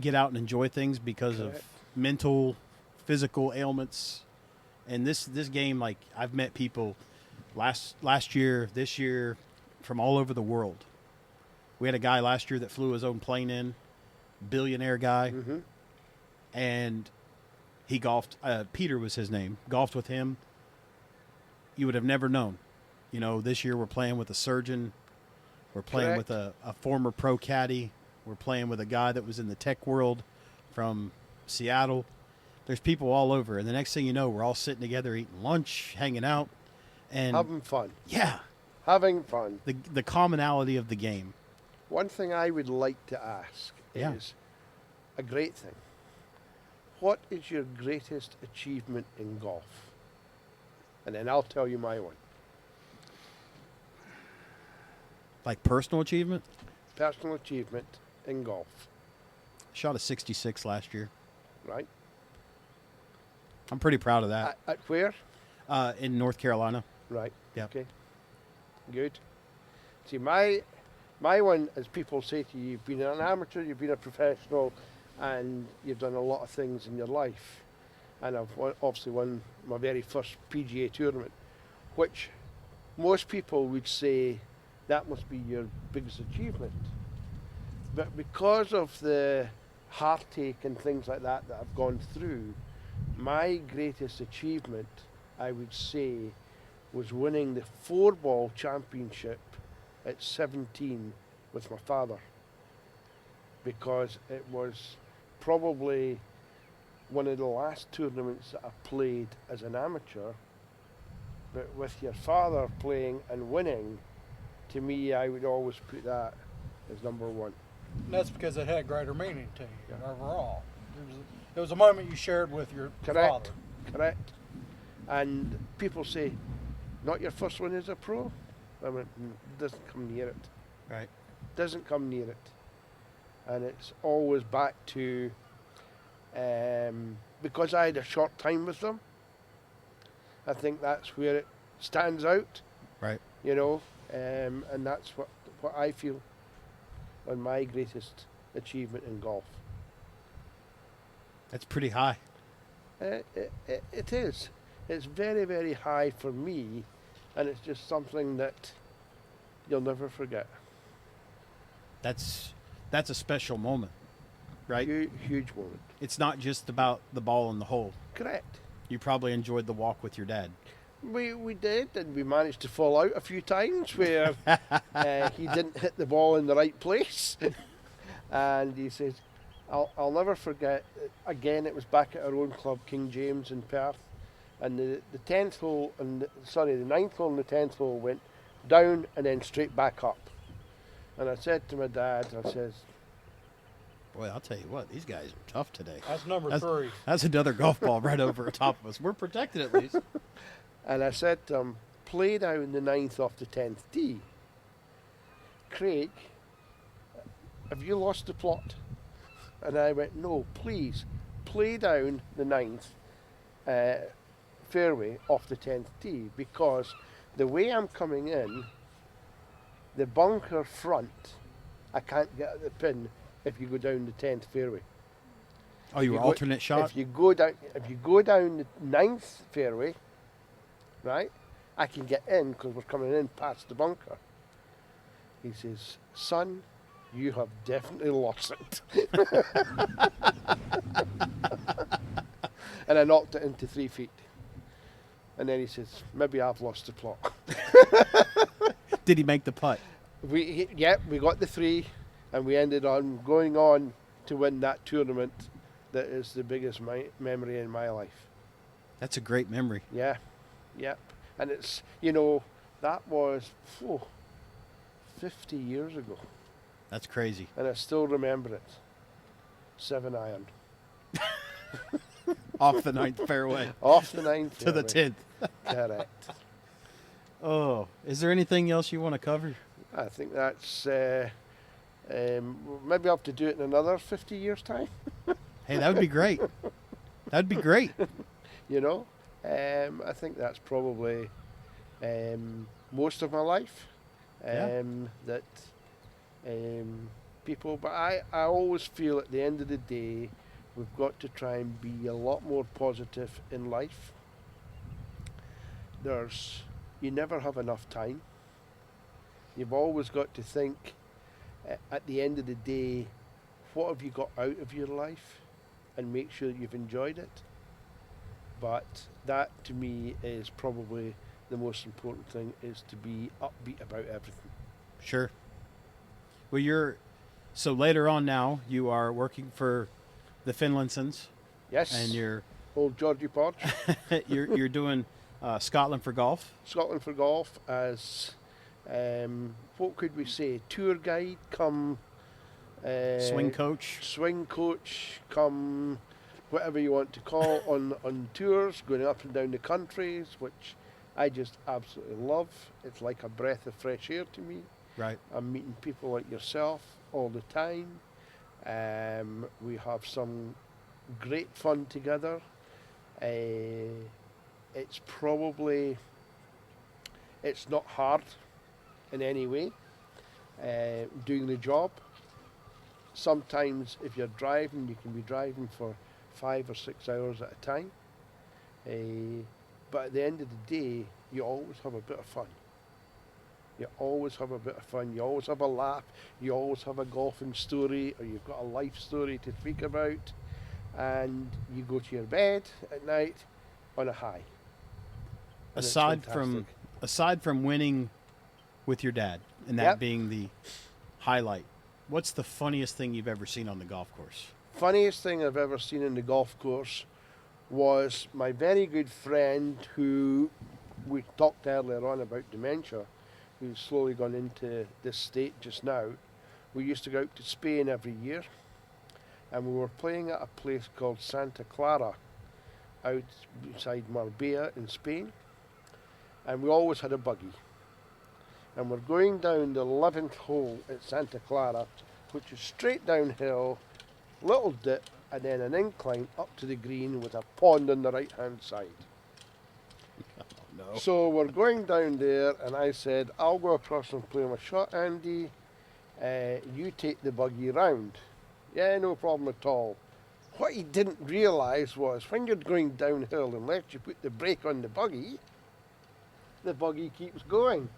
get out and enjoy things because Correct. of mental, physical ailments. And this game, like, I've met people last year, this year, from all over the world. We had a guy last year that flew his own plane in, billionaire guy, Mm-hmm. and he golfed. Peter was his name. Golfed with him. You would have never known. You know, this year we're playing with a surgeon. We're playing Correct. with a former pro caddy. We're playing with a guy that was in the tech world from Seattle. There's people all over, and the next thing you know, we're all sitting together eating lunch, hanging out, and Having fun. yeah, Having fun. the commonality of the game. One thing I would like to ask Yeah. is a great thing. What is your greatest achievement in golf? And then I'll tell you my one. Like personal achievement, Personal achievement in golf, shot a 66 last year. right? I'm pretty proud of that. At where? In North Carolina. Right. Yeah. Okay. Good. See, my one, as people say to you, you've been an amateur, you've been a professional, and you've done a lot of things in your life. And I've obviously won my very first PGA tournament, which most people would say that must be your biggest achievement. But because of the heartache and things like that I've gone through, my greatest achievement, I would say, was winning the 4-ball championship at 17 with my father, because it was probably one of the last tournaments that I played as an amateur. But with your father playing and winning, to me, I would always put that as number one. And that's because it had greater meaning to you Yeah. overall. It was a moment you shared with your Correct. father. Correct. And people say, not your first one as a pro? I went, doesn't come near it. Right. Doesn't come near it. And it's always back to, because I had a short time with them, I think that's where it stands out, Right. you know, and that's what I feel on my greatest achievement in golf. That's pretty high. It is. It's very, very high for me, and it's just something that you'll never forget. That's a special moment, right? Huge moment. It's not just about the ball in the hole. Correct. You probably enjoyed the walk with your dad. We did, and we managed to fall out a few times where he didn't hit the ball in the right place. And he says, I'll never forget, again, it was back at our own club, King James in Perth, and the 10th hole, the 9th hole and the 10th hole went down and then straight back up. And I said to my dad, I says, Boy, I'll tell you what, these guys are tough today. That's number 3. That's another golf ball right over the top of us. We're protected at least. and I said to him, play down the 9th off the 10th tee. Craig, have you lost the plot? And I went, no, please, play down the 9th fairway off the 10th tee, because the way I'm coming in, the bunker front, I can't get at the pin if you go down the 10th fairway. Oh, you were alternate shot? If you go down the 9th fairway, right, I can get in because we're coming in past the bunker. He says, son, you have definitely lost it. And I knocked it into 3 feet. And then he says, maybe I've lost the plot. Did he make the putt? We got the 3, and we ended on going on to win that tournament. That is the biggest memory in my life. That's a great memory. Yeah. And it's, that was 50 years ago. That's crazy. And I still remember it. 7-iron. Off the 9th fairway. Off the 9th To the fairway. 10th. Correct. Oh, is there anything else you want to cover? I think that's, maybe I'll have to do it in another 50 years' time. Hey, that would be great. That'd be great. I think that's probably most of my life. Yeah. That people, but I always feel at the end of the day, we've got to try and be a lot more positive in life. You never have enough time. You've always got to think at the end of the day, what have you got out of your life, and make sure you've enjoyed it. But that to me is probably the most important thing, is to be upbeat about everything. Sure. Well, so later on now, you are working for the Finlaysons. Yes. And you're Old Georgie Podge. you're doing Scotland for golf. Scotland for golf as, what could we say, tour guide come... Swing coach. Swing coach come, whatever you want to call, on tours, going up and down the countries, which I just absolutely love. It's like a breath of fresh air to me. Right. I'm meeting people like yourself all the time. We have some great fun together. It's not hard in any way, doing the job. Sometimes if you're driving, you can be driving for 5 or 6 hours at a time. But at the end of the day, you always have a bit of fun. You always have a bit of fun. You always have a laugh. You always have a golfing story, or you've got a life story to speak about. And you go to your bed at night on a high. And it's fantastic. Aside from winning with your dad and that Yep. being the highlight, what's the funniest thing you've ever seen on the golf course? Funniest thing I've ever seen in the golf course was my very good friend who we talked earlier on about dementia, who's slowly gone into this state just now. We used to go out to Spain every year, and we were playing at a place called Santa Clara outside Marbella in Spain, and we always had a buggy. And we're going down the 11th hole at Santa Clara, which is straight downhill, little dip, and then an incline up to the green with a pond on the right hand side. No. So we're going down there, and I said, I'll go across and play my shot, Andy. You take the buggy round. Yeah, no problem at all. What he didn't realise was when you're going downhill, unless you put the brake on the buggy keeps going.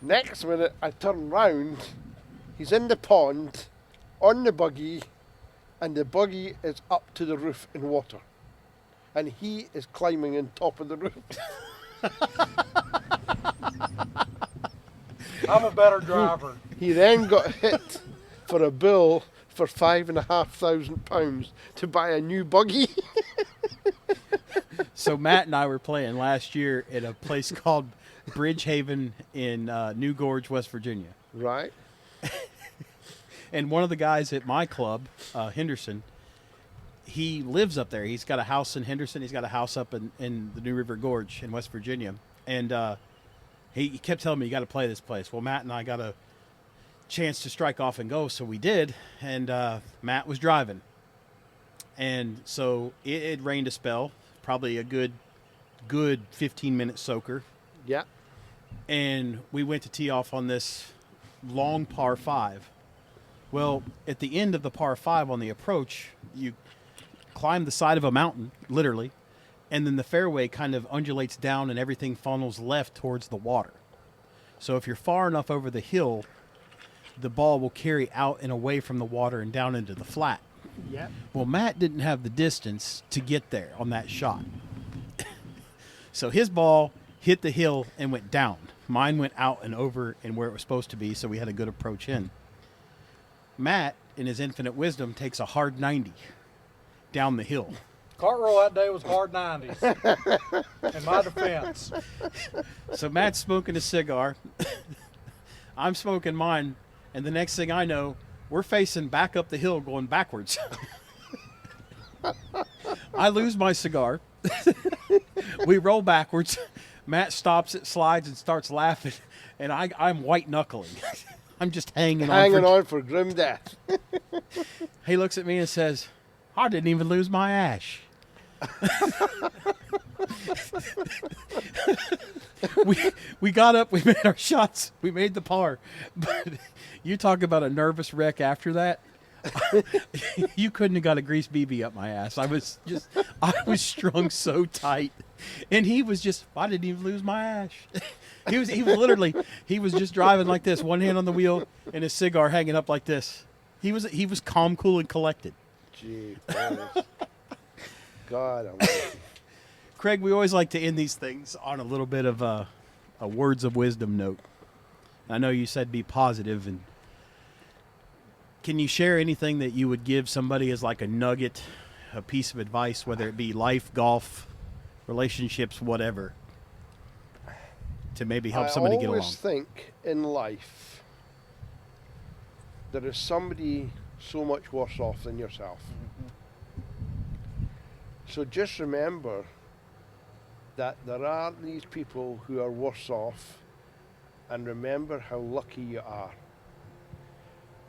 Next minute, I turn round, he's in the pond, on the buggy, and the buggy is up to the roof in water. And he is climbing on top of the roof. I'm a better driver. He then got hit for a bill for £5,500 to buy a new buggy. So Matt and I were playing last year at a place called Bridgehaven in New Gorge, West Virginia. Right. And one of the guys at my club, Henderson, he lives up there. He's got a house in Henderson. He's got a house up in the New River Gorge in West Virginia. And he kept telling me, you got to play this place. Well, Matt and I got a chance to strike off and go, so we did. And Matt was driving. And so it rained a spell, probably a good 15-minute soaker. Yeah. And we went to tee off on this long par 5. Well, at the end of the par 5 on the approach, you climb the side of a mountain, literally, and then the fairway kind of undulates down and everything funnels left towards the water. So if you're far enough over the hill, the ball will carry out and away from the water and down into the flat. Yeah. Well, Matt didn't have the distance to get there on that shot. So his ball hit the hill and went down. Mine went out and over and where it was supposed to be, so we had a good approach in. Matt, in his infinite wisdom, takes a hard 90 down the hill. Cart roll that day was hard 90s. In my defense. So Matt's smoking a cigar. I'm smoking mine. And the next thing I know, we're facing back up the hill going backwards. I lose my cigar. We roll backwards. Matt stops it, slides, and starts laughing. And I'm white knuckling. I'm just hanging On for grim death. He looks at me and says, I didn't even lose my ash. we got up, we made our shots, we made the par. But you talk about a nervous wreck after that. You couldn't have got a grease BB up my ass. I was strung so tight. And he was just, I didn't even lose my ash. He was just driving like this, one hand on the wheel and his cigar hanging up like this. He was calm, cool, and collected. Gee, God almighty. Craig, we always like to end these things on a little bit of a words of wisdom note. I know you said be positive, and can you share anything that you would give somebody as like a nugget, a piece of advice, whether it be life, golf, relationships, whatever, to maybe help somebody get along? I always think in life there is somebody so much worse off than yourself. So just remember that there are these people who are worse off, and remember how lucky you are.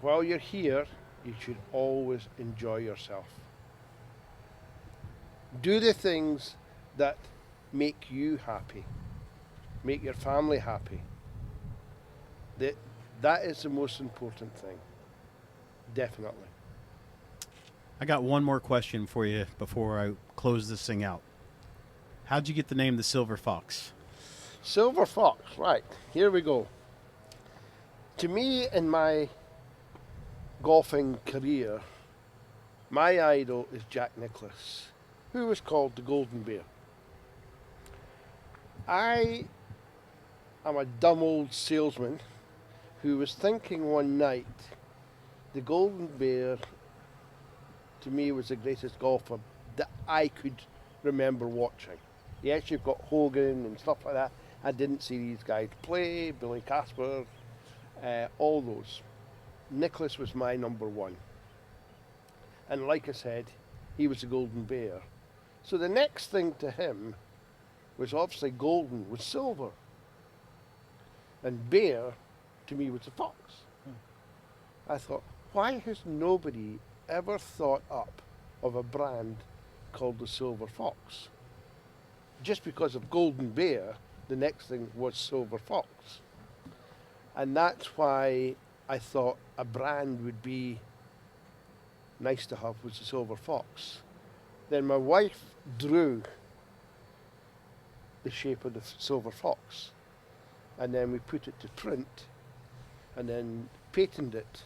While you're here, you should always enjoy yourself. Do the things that make you happy, make your family happy. That is the most important thing. Definitely. I got one more question for you before I close this thing out. How'd you get the name the Silver Fox? Silver fox, right, here we go. To me, in my golfing career, my idol is Jack Nicklaus, who was called the Golden Bear. I am a dumb old salesman who was thinking one night the Golden Bear, to me, was the greatest golfer that I could remember watching. Yes, you've got Hogan and stuff like that. I didn't see these guys play, Billy Casper, all those. Nicklaus was my number one. And like I said, he was the Golden Bear. So the next thing to him was obviously golden, was silver. And bear, to me, was the fox. I thought, why has nobody ever thought up of a brand called the Silver Fox? Just because of Golden Bear, the next thing was Silver Fox. And that's why I thought a brand would be nice to have, was the Silver Fox. Then my wife drew the shape of the Silver Fox, and then we put it to print, and then patented it.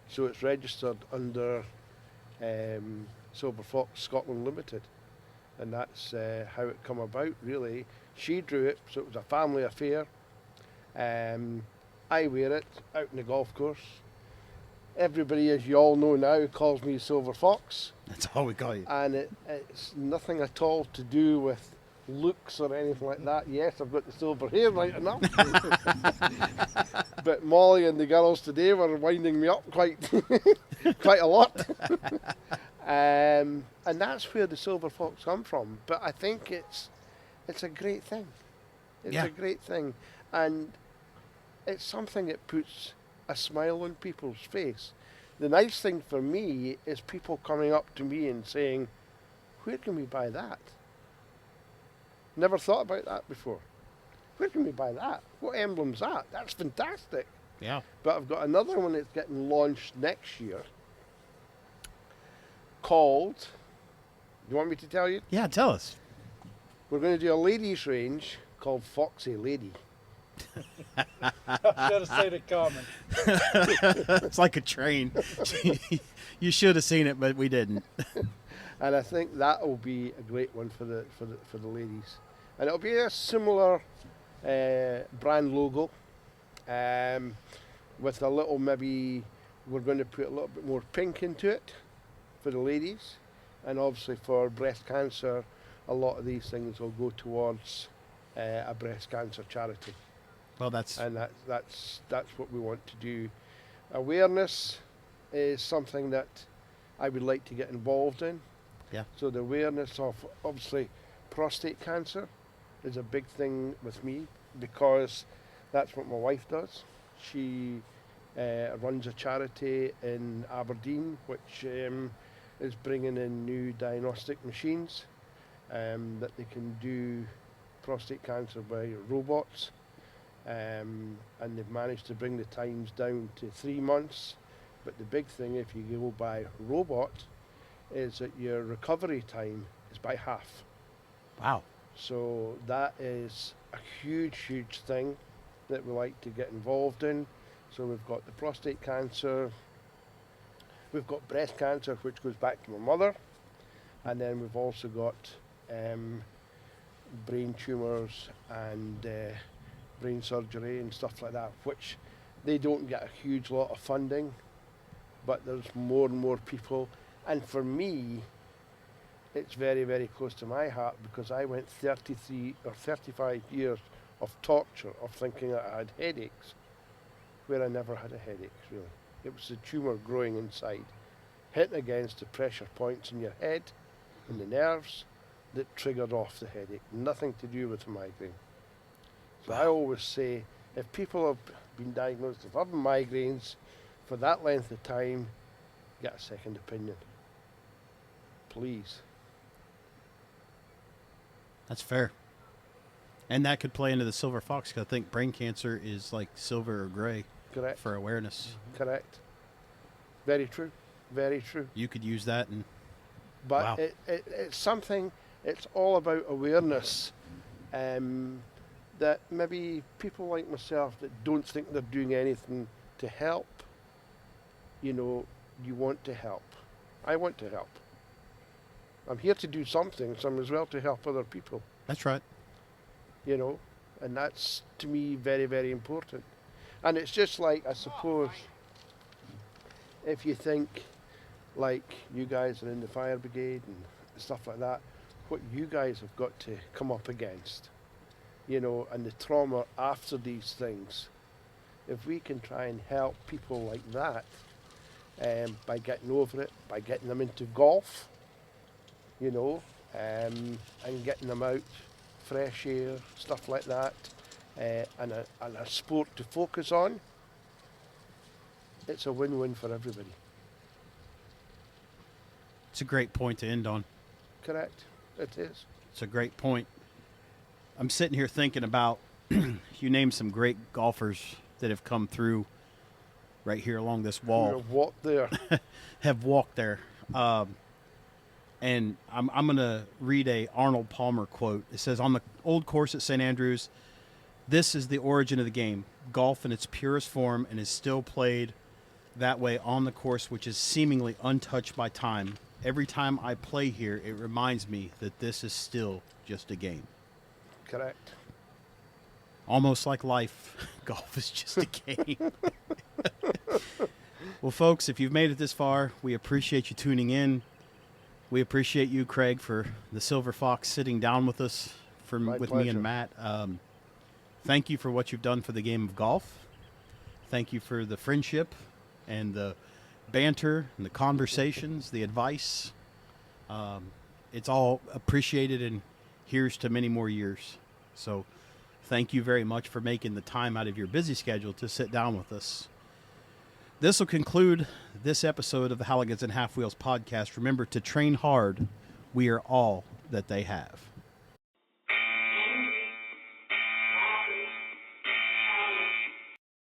So it's registered under Silver Fox Scotland Limited, and that's how it come about, really. She drew it, so it was a family affair. I wear it out in the golf course. Everybody, as you all know now, calls me Silver Fox. That's all we call you. And it's nothing at all to do with looks or anything like that. Yes, I've got the silver hair, right enough. But Molly and the girls today were winding me up quite quite a lot. And that's where the Silver Fox come from. But I think it's a great thing. It's Yeah. a great thing. And it's something that puts a smile on people's face. The nice thing for me is people coming up to me and saying, where can we buy that? Never thought about that before. Where can we buy that? What emblem's that? That's fantastic. Yeah. But I've got another one that's getting launched next year called, you want me to tell you? Yeah, tell us. We're going to do a ladies range called Foxy Lady. I should have seen it coming. It's like a train. You should have seen it, but we didn't. And I think that will be a great one for the ladies. And it'll be a similar brand logo, with a little, maybe we're going to put a little bit more pink into it for the ladies, and obviously for breast cancer, a lot of these things will go towards a breast cancer charity. Well, that's And that's what we want to do. Awareness is something that I would like to get involved in. Yeah. So the awareness of, obviously, prostate cancer is a big thing with me, because that's what my wife does. She runs a charity in Aberdeen which is bringing in new diagnostic machines that they can do prostate cancer by robots. And they've managed to bring the times down to 3 months. But the big thing, if you go by robot, is that your recovery time is by half. wow. So that is a huge, huge thing that we like to get involved in. So we've got the prostate cancer, we've got breast cancer, which goes back to my mother, and then we've also got brain tumours and brain surgery and stuff like that, which they don't get a huge lot of funding, but there's more and more people. And for me, it's very, very close to my heart, because I went 33 or 35 years of torture of thinking that I had headaches, where I never had a headache, really. It was the tumour growing inside, hitting against the pressure points in your head and the nerves that triggered off the headache. Nothing to do with the migraine. So I always say, if people have been diagnosed with having migraines for that length of time, get a second opinion. Please. That's fair. And that could play into the Silver Fox, because I think brain cancer is like silver or gray Correct. for awareness. Correct. Very true. Very true. You could use that, and But Wow. it's something, it's all about awareness. that maybe people like myself that don't think they're doing anything to help, you want to help. I want to help. I'm here to do something, so I'm as well to help other people, That's right. and that's to me very, very important. And it's just like, I suppose, if you think like you guys are in the fire brigade and stuff like that, what you guys have got to come up against, and the trauma after these things. If we can try and help people like that by getting over it, by getting them into golf, and getting them out, fresh air, stuff like that, and a sport to focus on, it's a win-win for everybody. It's a great point to end on. Correct. It is. It's a great point. I'm sitting here thinking about you named some great golfers that have come through right here along this wall. What there? Have walked there. And I'm going to read a Arnold Palmer quote. It says, on the old course at St. Andrews, this is the origin of the game. Golf in its purest form, and is still played that way on the course, which is seemingly untouched by time. Every time I play here, it reminds me that this is still just a game. Correct. Almost like life, golf is just a game. Well, folks, if you've made it this far, we appreciate you tuning in. We appreciate you, Craig, for the Silver Fox sitting down with us with me pleasure. and Matt. Thank you for what you've done for the game of golf. Thank you for the friendship and the banter and the conversations, the advice. It's all appreciated, and here's to many more years. So thank you very much for making the time out of your busy schedule to sit down with us. This will conclude this episode of the Halligans and Half Wheels podcast. Remember to train hard. We are all that they have.